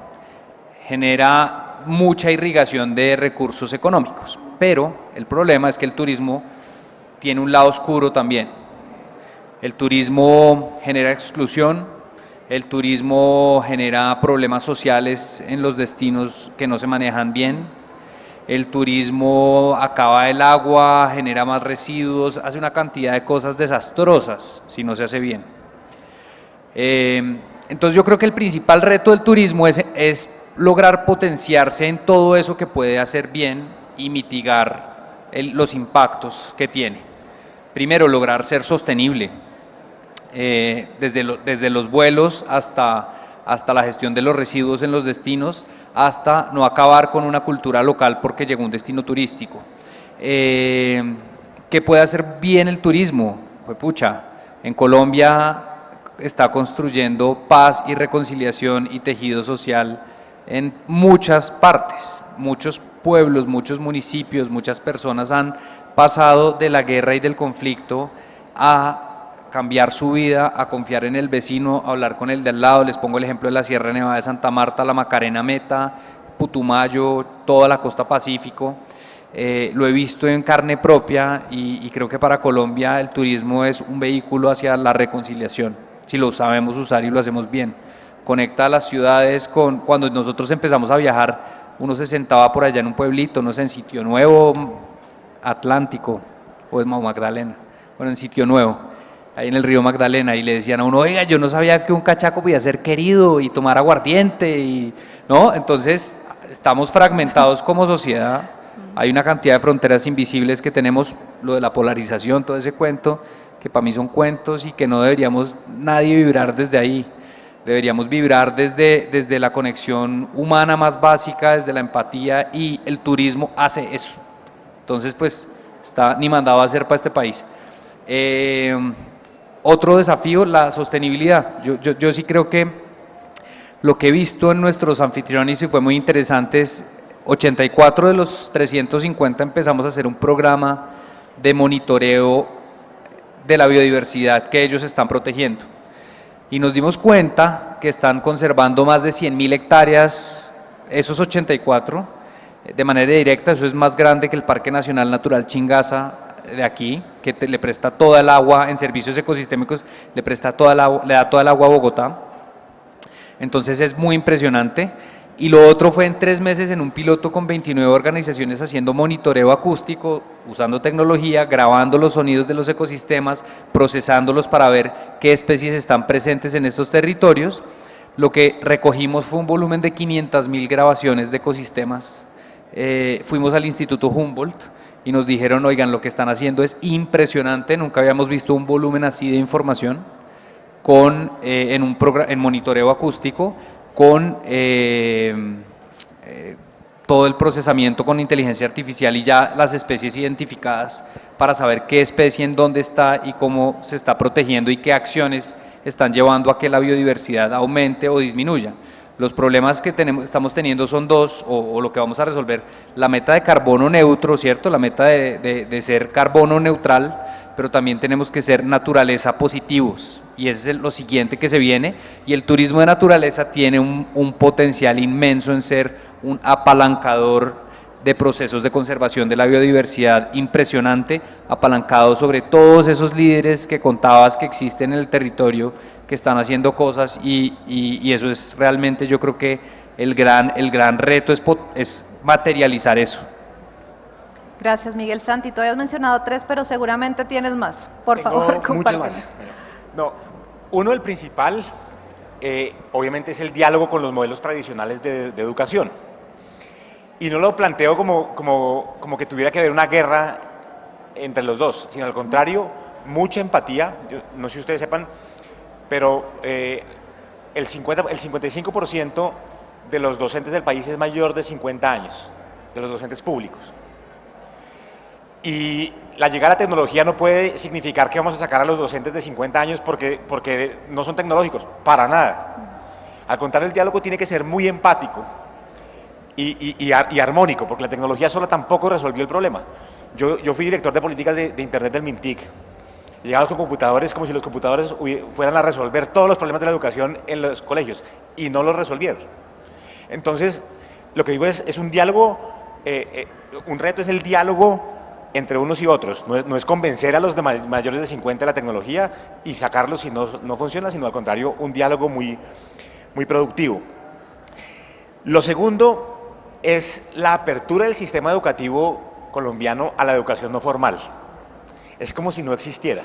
genera mucha irrigación de recursos económicos, pero el problema es que el turismo tiene un lado oscuro también. El turismo genera exclusión, el turismo genera problemas sociales en los destinos que no se manejan bien, el turismo acaba el agua, genera más residuos, hace una cantidad de cosas desastrosas si no se hace bien. Entonces yo creo que el principal reto del turismo es lograr potenciarse en todo eso que puede hacer bien y mitigar los impactos que tiene. Primero, lograr ser sostenible, desde los vuelos hasta la gestión de los residuos en los destinos, hasta no acabar con una cultura local porque llegó un destino turístico. ¿Qué puede hacer bien el turismo? Pues pucha, en Colombia está construyendo paz y reconciliación y tejido social en muchas partes, muchos pueblos, muchos municipios, muchas personas han pasado de la guerra y del conflicto a cambiar su vida, a confiar en el vecino, a hablar con el de al lado. Les pongo el ejemplo de la Sierra Nevada de Santa Marta, la Macarena Meta, Putumayo, toda la costa Pacífico. Lo he visto en carne propia y creo que para Colombia el turismo es un vehículo hacia la reconciliación, si lo sabemos usar y lo hacemos bien. Conecta a las ciudades cuando nosotros empezamos a viajar, uno se sentaba por allá en un pueblito, no sé, en Sitio Nuevo, Atlántico, o en Magdalena, bueno, en Sitio Nuevo, ahí en el río Magdalena, y le decían a uno, oiga, yo no sabía que un cachaco podía ser querido y tomar aguardiente, ¿no? Entonces, estamos fragmentados como sociedad, hay una cantidad de fronteras invisibles que tenemos, lo de la polarización, todo ese cuento, que para mí son cuentos y que no deberíamos nadie vibrar desde ahí. Deberíamos vibrar desde la conexión humana más básica, desde la empatía, y el turismo hace eso. Entonces, pues, está ni mandado a hacer para este país. Otro desafío, la sostenibilidad. Yo sí creo que lo que he visto en nuestros anfitriones y fue muy interesante es 84 de los 350 empezamos a hacer un programa de monitoreo de la biodiversidad que ellos están protegiendo. Y nos dimos cuenta que están conservando más de 100.000 hectáreas, esos 84, de manera directa. Eso es más grande que el Parque Nacional Natural Chingaza de aquí, que le presta toda el agua en servicios ecosistémicos, le da toda el agua a Bogotá. Entonces es muy impresionante. Y lo otro fue en 3 meses en un piloto con 29 organizaciones haciendo monitoreo acústico, usando tecnología, grabando los sonidos de los ecosistemas, procesándolos para ver qué especies están presentes en estos territorios. Lo que recogimos fue un volumen de 500.000 grabaciones de ecosistemas. Fuimos al Instituto Humboldt y nos dijeron, oigan, lo que están haciendo es impresionante, nunca habíamos visto un volumen así de información en monitoreo acústico, con todo el procesamiento con inteligencia artificial y ya las especies identificadas para saber qué especie en dónde está y cómo se está protegiendo y qué acciones están llevando a que la biodiversidad aumente o disminuya. Los problemas que estamos teniendo son dos, o lo que vamos a resolver, la meta de carbono neutro, ¿cierto? La meta de ser carbono neutral, pero también tenemos que ser naturaleza positivos, y ese es lo siguiente que se viene, y el turismo de naturaleza tiene un potencial inmenso en ser un apalancador de procesos de conservación de la biodiversidad impresionante, apalancado sobre todos esos líderes que contabas que existen en el territorio, que están haciendo cosas, y eso es realmente, yo creo que el gran reto es materializar eso. Gracias, Miguel. Santi, tú habías mencionado 3, pero seguramente tienes más. Por Tengo favor, muchos compártenos. más. No, uno, el principal, obviamente es el diálogo con los modelos tradicionales de educación. Y no lo planteo como que tuviera que haber una guerra entre los dos, sino al contrario, mucha empatía. Yo, no sé si ustedes sepan, pero el 55% de los docentes del país es mayor de 50 años, de los docentes públicos. Y la llegada a la tecnología no puede significar que vamos a sacar a los docentes de 50 años porque no son tecnológicos, para nada. Al contrario, el diálogo tiene que ser muy empático y armónico, porque la tecnología sola tampoco resolvió el problema. Yo fui director de políticas de Internet del MINTIC. Llegamos con computadores como si los computadores fueran a resolver todos los problemas de la educación en los colegios, y no los resolvieron. Entonces, lo que digo es un diálogo, un reto es el diálogo entre unos y otros, no es convencer a los mayores de 50 de la tecnología y sacarlos si no funciona, sino al contrario, un diálogo muy productivo. Lo segundo es la apertura del sistema educativo colombiano a la educación no formal. Es como si no existiera.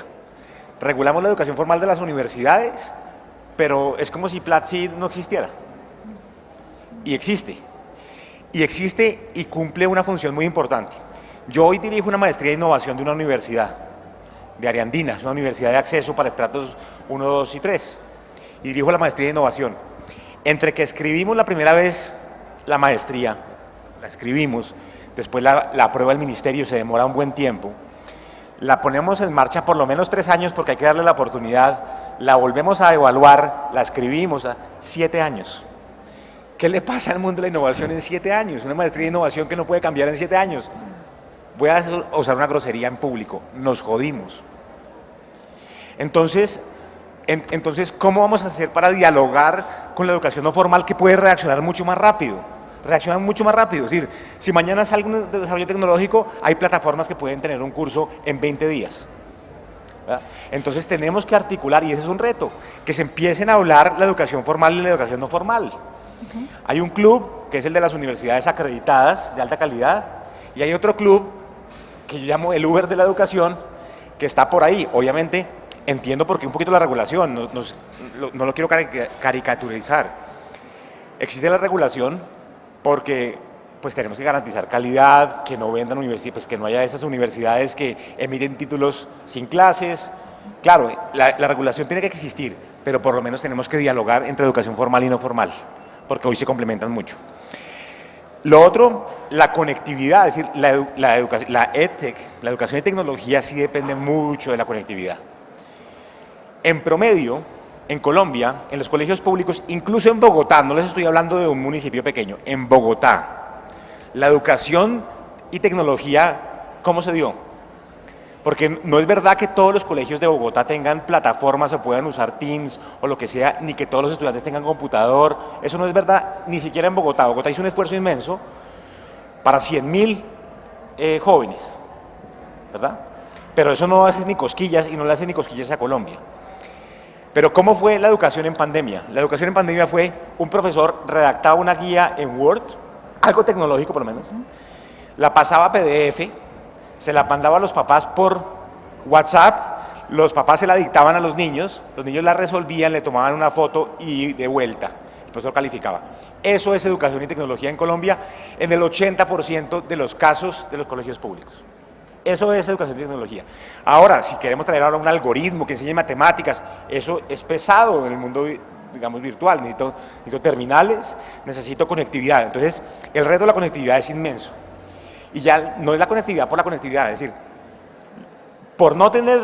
Regulamos la educación formal de las universidades, pero es como si Platzi no existiera. Y existe. Y existe y cumple una función muy importante. Yo hoy dirijo una maestría de innovación de una universidad, de Ariandina, es una universidad de acceso para estratos 1, 2 y 3. Y dirijo la maestría de innovación. Entre que escribimos la primera vez la maestría, la escribimos, después la aprueba el ministerio, se demora un buen tiempo, la ponemos en marcha por lo menos 3 años porque hay que darle la oportunidad, la volvemos a evaluar, la escribimos a 7 años. ¿Qué le pasa al mundo de la innovación en 7 años? Una maestría de innovación que no puede cambiar en 7 años. Voy a usar una grosería en público, nos jodimos. Entonces, ¿cómo vamos a hacer para dialogar con la educación no formal que puede reaccionar mucho más rápido? Reaccionan mucho más rápido, es decir, si mañana sale un desarrollo tecnológico, hay plataformas que pueden tener un curso en 20 días. ¿Verdad? Entonces tenemos que articular, y ese es un reto, que se empiecen a hablar la educación formal y la educación no formal. Hay un club que es el de las universidades acreditadas de alta calidad, y hay otro club que yo llamo el Uber de la educación, que está por ahí. Obviamente entiendo por qué un poquito la regulación, no lo quiero caricaturizar. Existe la regulación porque pues tenemos que garantizar calidad, que no vendan universidades, pues que no haya esas universidades que emiten títulos sin clases. Claro, la regulación tiene que existir, pero por lo menos tenemos que dialogar entre educación formal y no formal, porque hoy se complementan mucho. Lo otro, la conectividad, es decir, la EdTech, la educación de tecnología sí depende mucho de la conectividad. En promedio, en Colombia, en los colegios públicos, incluso en Bogotá, no les estoy hablando de un municipio pequeño, en Bogotá, la educación y tecnología, ¿cómo se dio? Porque no es verdad que todos los colegios de Bogotá tengan plataformas o puedan usar Teams o lo que sea, ni que todos los estudiantes tengan computador. Eso no es verdad, ni siquiera en Bogotá. Bogotá hizo un esfuerzo inmenso, para 100.000 jóvenes, ¿verdad? Pero eso no hace ni cosquillas y no le hace ni cosquillas a Colombia. Pero ¿cómo fue la educación en pandemia? La educación en pandemia fue un profesor redactaba una guía en Word, algo tecnológico por lo menos, la pasaba a PDF, se la mandaba a los papás por WhatsApp, los papás se la dictaban a los niños la resolvían, le tomaban una foto y de vuelta, el profesor calificaba. Eso es educación y tecnología en Colombia en el 80% de los casos de los colegios públicos. Eso es educación y tecnología. Ahora, si queremos traer ahora un algoritmo que enseñe matemáticas, eso es pesado en el mundo, digamos, virtual. Necesito terminales, necesito conectividad. Entonces, el reto de la conectividad es inmenso. Y ya no es la conectividad por la conectividad, es decir, por no tener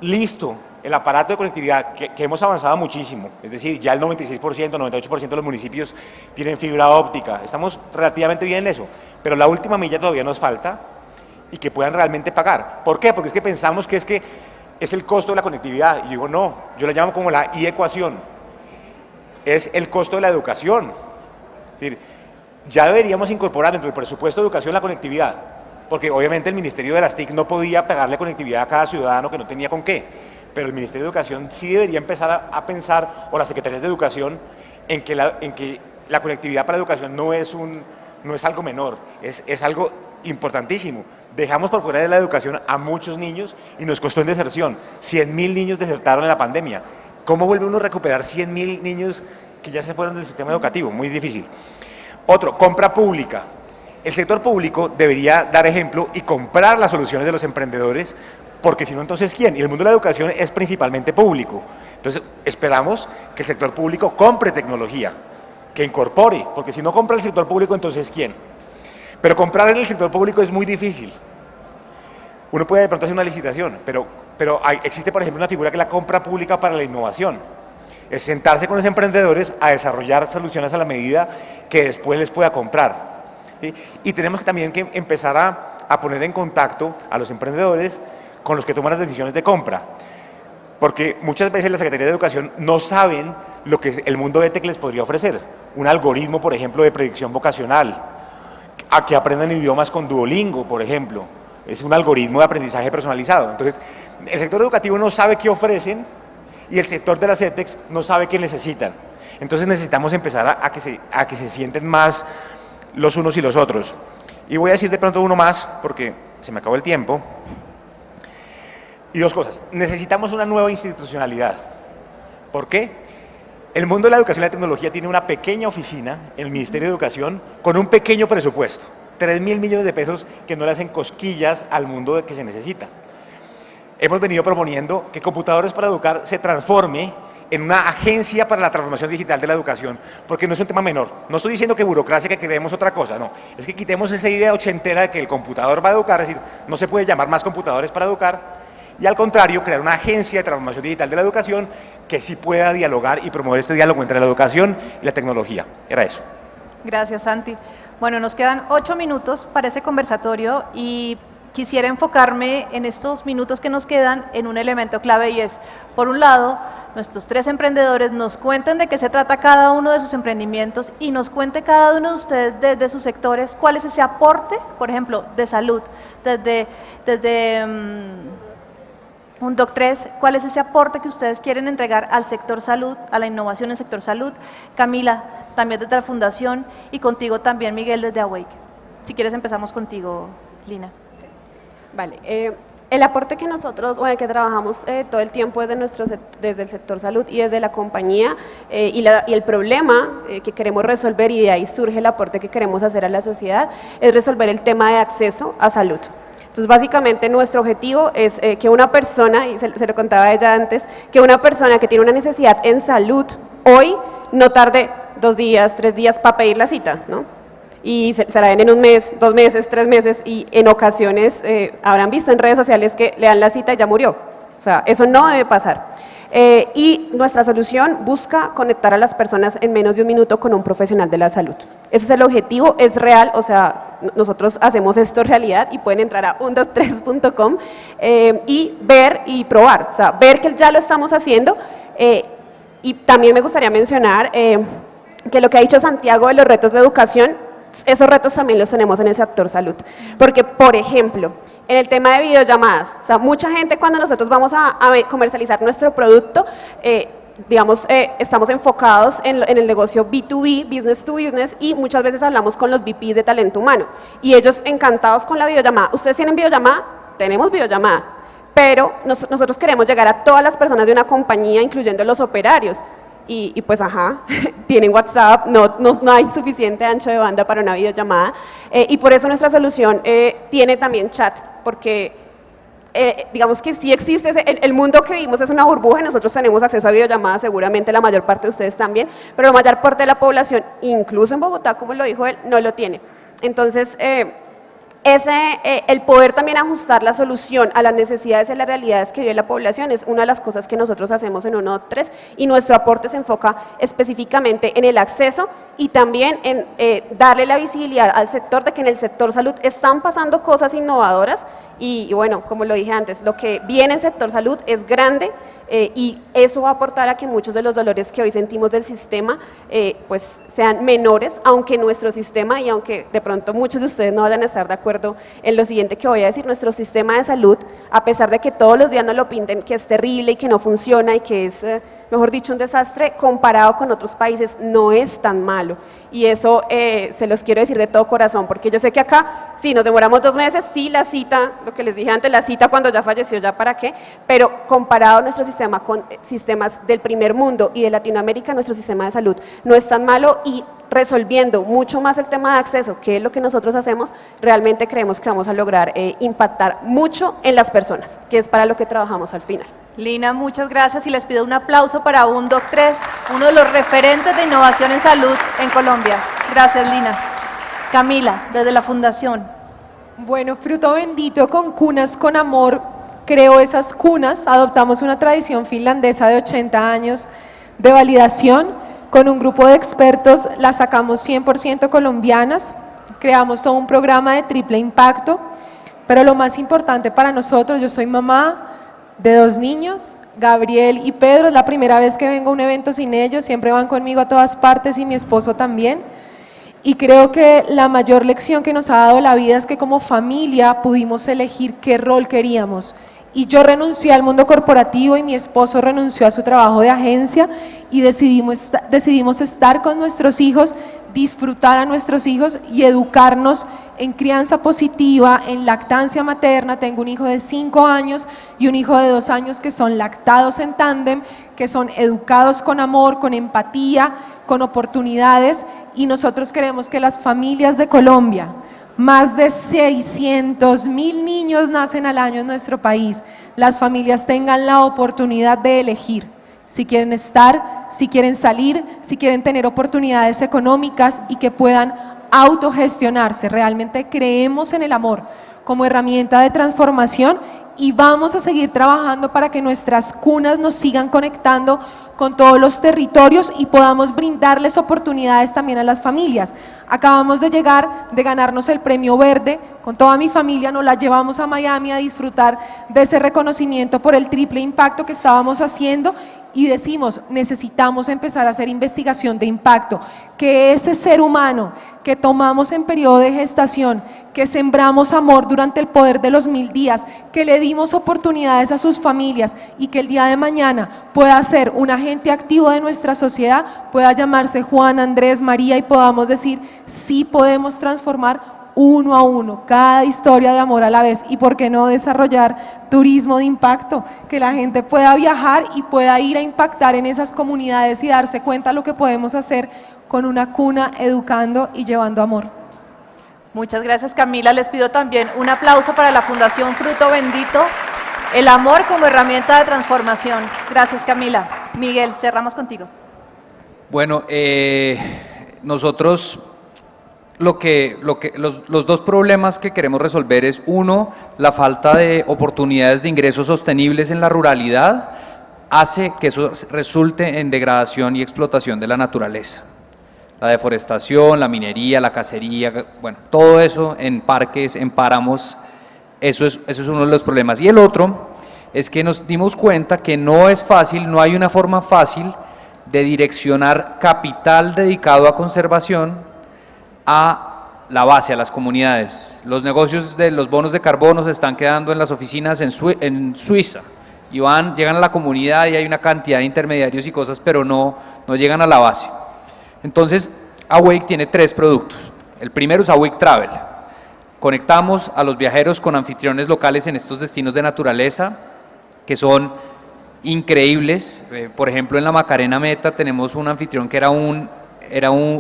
listo el aparato de conectividad, que hemos avanzado muchísimo, es decir, ya el 96%, 98% de los municipios tienen fibra óptica, estamos relativamente bien en eso, pero la última milla todavía nos falta y que puedan realmente pagar. ¿Por qué? Porque es que pensamos que es el costo de la conectividad, y yo digo no, yo la llamo como la I-ecuación, es el costo de la educación, es decir, ya deberíamos incorporar dentro del presupuesto de educación la conectividad, porque obviamente el Ministerio de las TIC no podía pagarle conectividad a cada ciudadano que no tenía con qué, pero el Ministerio de Educación sí debería empezar a pensar, o las Secretarías de Educación, en que la conectividad para la educación no es algo menor, es algo importantísimo. Dejamos por fuera de la educación a muchos niños y nos costó en deserción. 100.000 niños desertaron en la pandemia. ¿Cómo vuelve uno a recuperar 100.000 niños que ya se fueron del sistema educativo? Muy difícil. Otro, compra pública. El sector público debería dar ejemplo y comprar las soluciones de los emprendedores, porque si no, entonces ¿quién? Y el mundo de la educación es principalmente público. Entonces, esperamos que el sector público compre tecnología, que incorpore, porque si no compra el sector público, entonces ¿quién? Pero comprar en el sector público es muy difícil. Uno puede de pronto hacer una licitación, pero existe, por ejemplo, una figura que es la compra pública para la innovación. Es sentarse con los emprendedores a desarrollar soluciones a la medida que después les pueda comprar. ¿Sí? Y tenemos también que empezar a poner en contacto a los emprendedores con los que toman las decisiones de compra. Porque muchas veces la Secretaría de Educación no saben lo que el mundo de EdTech les podría ofrecer. Un algoritmo, por ejemplo, de predicción vocacional, a que aprendan idiomas con Duolingo, por ejemplo. Es un algoritmo de aprendizaje personalizado. Entonces, el sector educativo no sabe qué ofrecen y el sector de las EdTechs no sabe qué necesitan. Entonces necesitamos empezar a que se sienten más los unos y los otros. Y voy a decir de pronto uno más, porque se me acabó el tiempo. Y dos cosas. Necesitamos una nueva institucionalidad. ¿Por qué? El mundo de la educación y la tecnología tiene una pequeña oficina en el Ministerio de Educación con un pequeño presupuesto, 3.000 millones de pesos que no le hacen cosquillas al mundo de que se necesita. Hemos venido proponiendo que Computadores para Educar se transforme en una agencia para la transformación digital de la educación, porque no es un tema menor. No estoy diciendo que burocracia, que queremos otra cosa, no. Es que quitemos esa idea ochentera de que el computador va a educar, es decir, no se puede llamar más Computadores para Educar, y al contrario, crear una agencia de transformación digital de la educación que sí pueda dialogar y promover este diálogo entre la educación y la tecnología. Era eso. Gracias, Santi. Bueno, nos quedan 8 minutos para ese conversatorio y quisiera enfocarme en estos minutos que nos quedan en un elemento clave y es, por un lado, nuestros 3 emprendedores nos cuenten de qué se trata cada uno de sus emprendimientos y nos cuente cada uno de ustedes desde sus sectores cuál es ese aporte, por ejemplo, de salud, desde un Doc3, ¿cuál es ese aporte que ustedes quieren entregar al sector salud, a la innovación en el sector salud? Camila, también desde la Fundación, y contigo también, Miguel, desde Awake. Si quieres empezamos contigo, Lina. Sí. Vale, el aporte que nosotros, o en el que trabajamos todo el tiempo desde el sector salud y desde la compañía, y el problema que queremos resolver, y de ahí surge el aporte que queremos hacer a la sociedad, es resolver el tema de acceso a salud. Entonces, básicamente, nuestro objetivo es que una persona, y se lo contaba ella antes, que una persona que tiene una necesidad en salud hoy no tarde 2 días, 3 días para pedir la cita, ¿no? Y se la den en 1 mes, 2 meses, 3 meses, y en ocasiones habrán visto en redes sociales que le dan la cita y ya murió. O sea, eso no debe pasar. Y nuestra solución busca conectar a las personas en menos de 1 minuto con un profesional de la salud. Ese es el objetivo, es real, o sea, nosotros hacemos esto realidad y pueden entrar a undoc3.com y ver y probar, o sea, ver que ya lo estamos haciendo. Y también me gustaría mencionar que lo que ha dicho Santiago de los retos de educación esos retos también los tenemos en el sector salud. Porque, por ejemplo, en el tema de videollamadas, o sea, mucha gente cuando nosotros vamos a comercializar nuestro producto, digamos, estamos enfocados en el negocio B2B, business to business, y muchas veces hablamos con los VPs de talento humano, y ellos encantados con la videollamada. ¿Ustedes tienen videollamada? Tenemos videollamada, pero nosotros queremos llegar a todas las personas de una compañía, incluyendo los operarios, y pues ajá, tienen WhatsApp, no hay suficiente ancho de banda para una videollamada, y por eso nuestra solución tiene también chat, porque digamos que sí existe, el mundo que vivimos es una burbuja y nosotros tenemos acceso a videollamadas, seguramente la mayor parte de ustedes también, pero la mayor parte de la población, incluso en Bogotá, como lo dijo él, no lo tiene. Entonces, el poder también ajustar la solución a las necesidades y las realidades que vive la población es una de las cosas que nosotros hacemos en 1.3, y nuestro aporte se enfoca específicamente en el acceso y también en darle la visibilidad al sector de que en el sector salud están pasando cosas innovadoras y bueno, como lo dije antes, lo que viene en el sector salud es grande, y eso va a aportar a que muchos de los dolores que hoy sentimos del sistema pues sean menores, aunque nuestro sistema, y aunque de pronto muchos de ustedes no vayan a estar de acuerdo en lo siguiente que voy a decir, nuestro sistema de salud, a pesar de que todos los días nos lo pinten que es terrible y que no funciona y que es, mejor dicho, un desastre, comparado con otros países no es tan malo, y eso se los quiero decir de todo corazón, porque yo sé que acá, sí, nos demoramos 2 meses, sí, la cita, lo que les dije antes, la cita cuando ya falleció, ya para qué, pero comparado a nuestro sistema con sistemas del primer mundo y de Latinoamérica, nuestro sistema de salud no es tan malo, y resolviendo mucho más el tema de acceso, que es lo que nosotros hacemos, realmente creemos que vamos a lograr impactar mucho en las personas, que es para lo que trabajamos al final. Lina, muchas gracias y les pido un aplauso para UNDOC3, uno de los referentes de innovación en salud en Colombia. Gracias, Lina. Camila, desde la Fundación. Bueno, Fruto Bendito con Cunas con Amor, creo esas cunas, adoptamos una tradición finlandesa de 80 años de validación, con un grupo de expertos las sacamos 100% colombianas, creamos todo un programa de triple impacto, pero lo más importante para nosotros, yo soy mamá de 2 niños, Gabriel y Pedro, es la primera vez que vengo a un evento sin ellos, siempre van conmigo a todas partes y mi esposo también, y creo que la mayor lección que nos ha dado la vida es que como familia pudimos elegir qué rol queríamos, y yo renuncié al mundo corporativo y mi esposo renunció a su trabajo de agencia y decidimos estar con nuestros hijos, disfrutar a nuestros hijos y educarnos en crianza positiva, en lactancia materna. Tengo un hijo de 5 años y un hijo de 2 años que son lactados en tándem, que son educados con amor, con empatía, con oportunidades, y nosotros queremos que las familias de Colombia, más de 600.000 niños nacen al año en nuestro país, las familias tengan la oportunidad de elegir si quieren estar, si quieren salir, si quieren tener oportunidades económicas y que puedan autogestionarse. Realmente creemos en el amor como herramienta de transformación y vamos a seguir trabajando para que nuestras cunas nos sigan conectando con todos los territorios y podamos brindarles oportunidades también a las familias. Acabamos de llegar de ganarnos el Premio Verde, con toda mi familia nos la llevamos a Miami a disfrutar de ese reconocimiento por el triple impacto que estábamos haciendo, y decimos, necesitamos empezar a hacer investigación de impacto, que ese ser humano que tomamos en periodo de gestación, que sembramos amor durante el poder de los 1000 días, que le dimos oportunidades a sus familias y que el día de mañana pueda ser un agente activo de nuestra sociedad, pueda llamarse Juan, Andrés, María, y podamos decir, sí podemos transformar uno a uno, cada historia de amor a la vez, y por qué no desarrollar turismo de impacto, que la gente pueda viajar y pueda ir a impactar en esas comunidades y darse cuenta de lo que podemos hacer con una cuna educando y llevando amor. Muchas gracias, Camila. Les pido también un aplauso para la Fundación Fruto Bendito, el amor como herramienta de transformación. Gracias, Camila. Miguel, cerramos contigo. Bueno, nosotros los 2 problemas que queremos resolver es, uno, la falta de oportunidades de ingresos sostenibles en la ruralidad hace que eso resulte en degradación y explotación de la naturaleza. La deforestación, la minería, la cacería, bueno, todo eso en parques, en páramos, eso es uno de los problemas. Y el otro es que nos dimos cuenta que no es fácil, no hay una forma fácil de direccionar capital dedicado a conservación a la base, a las comunidades. Los negocios de los bonos de carbono se están quedando en las oficinas en Suiza y llegan a la comunidad y hay una cantidad de intermediarios y cosas, pero no llegan a la base. Entonces, Awake tiene 3 productos. El primero es Awake Travel. Conectamos a los viajeros con anfitriones locales en estos destinos de naturaleza que son increíbles. Por ejemplo, en la Macarena Meta tenemos un anfitrión que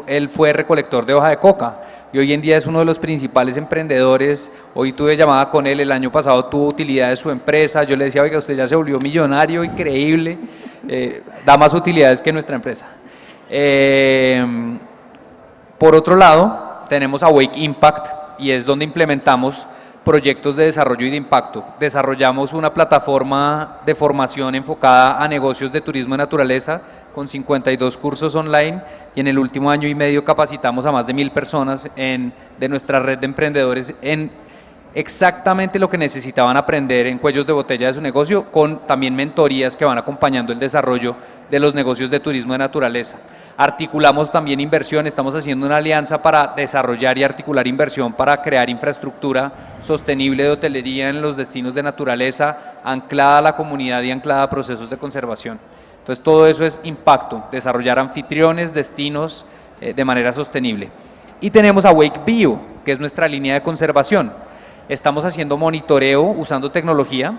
él fue recolector de hoja de coca y hoy en día es uno de los principales emprendedores. Hoy tuve llamada con él, el año pasado tuvo utilidad de su empresa, yo le decía, oiga, usted ya se volvió millonario, increíble, da más utilidades que nuestra empresa. Por otro lado, tenemos Awake Impact y es donde implementamos proyectos de desarrollo y de impacto. Desarrollamos una plataforma de formación enfocada a negocios de turismo de naturaleza con 52 cursos online y en el último año y medio capacitamos a más de 1000 personas de nuestra red de emprendedores en exactamente lo que necesitaban aprender en cuellos de botella de su negocio, con también mentorías que van acompañando el desarrollo de los negocios de turismo de naturaleza. Articulamos también inversión, estamos haciendo una alianza para desarrollar y articular inversión para crear infraestructura sostenible de hotelería en los destinos de naturaleza, anclada a la comunidad y anclada a procesos de conservación. Entonces todo eso es impacto, desarrollar anfitriones, destinos de manera sostenible. Y tenemos Awake Bio, que es nuestra línea de conservación. Estamos haciendo monitoreo usando tecnología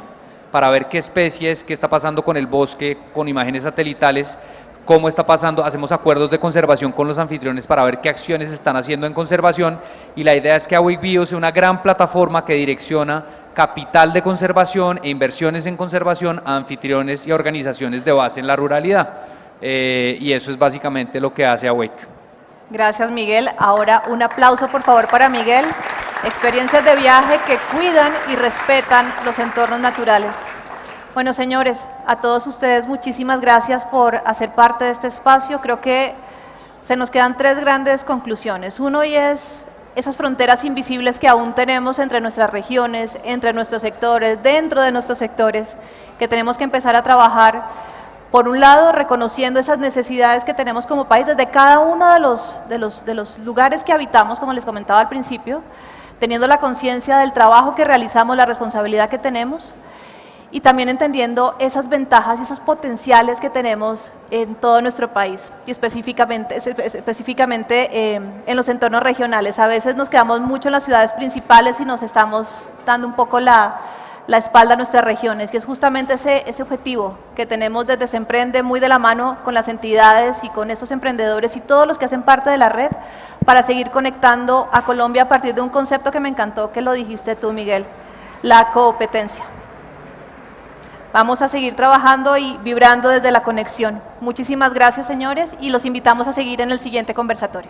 para ver qué especies, qué está pasando con el bosque, con imágenes satelitales, cómo está pasando, hacemos acuerdos de conservación con los anfitriones para ver qué acciones se están haciendo en conservación y la idea es que Awake Bio sea una gran plataforma que direcciona capital de conservación e inversiones en conservación a anfitriones y organizaciones de base en la ruralidad. Y eso es básicamente lo que hace Awake. Gracias, Miguel. Ahora un aplauso, por favor, para Miguel. Experiencias de viaje que cuidan y respetan los entornos naturales. Bueno, señores, a todos ustedes muchísimas gracias por hacer parte de este espacio. Creo que se nos quedan 3 grandes conclusiones. Uno y es esas fronteras invisibles que aún tenemos entre nuestras regiones, entre nuestros sectores, dentro de nuestros sectores, que tenemos que empezar a trabajar. Por un lado, reconociendo esas necesidades que tenemos como país desde cada uno de los lugares que habitamos, como les comentaba al principio, teniendo la conciencia del trabajo que realizamos, la responsabilidad que tenemos, y también entendiendo esas ventajas y esos potenciales que tenemos en todo nuestro país, y específicamente en los entornos regionales. A veces nos quedamos mucho en las ciudades principales y nos estamos dando un poco la espalda a nuestras regiones, que es justamente ese objetivo que tenemos desde Semprende, muy de la mano con las entidades y con estos emprendedores y todos los que hacen parte de la red, para seguir conectando a Colombia a partir de un concepto que me encantó, que lo dijiste tú, Miguel, la competencia. Vamos a seguir trabajando y vibrando desde la conexión. Muchísimas gracias, señores, y los invitamos a seguir en el siguiente conversatorio.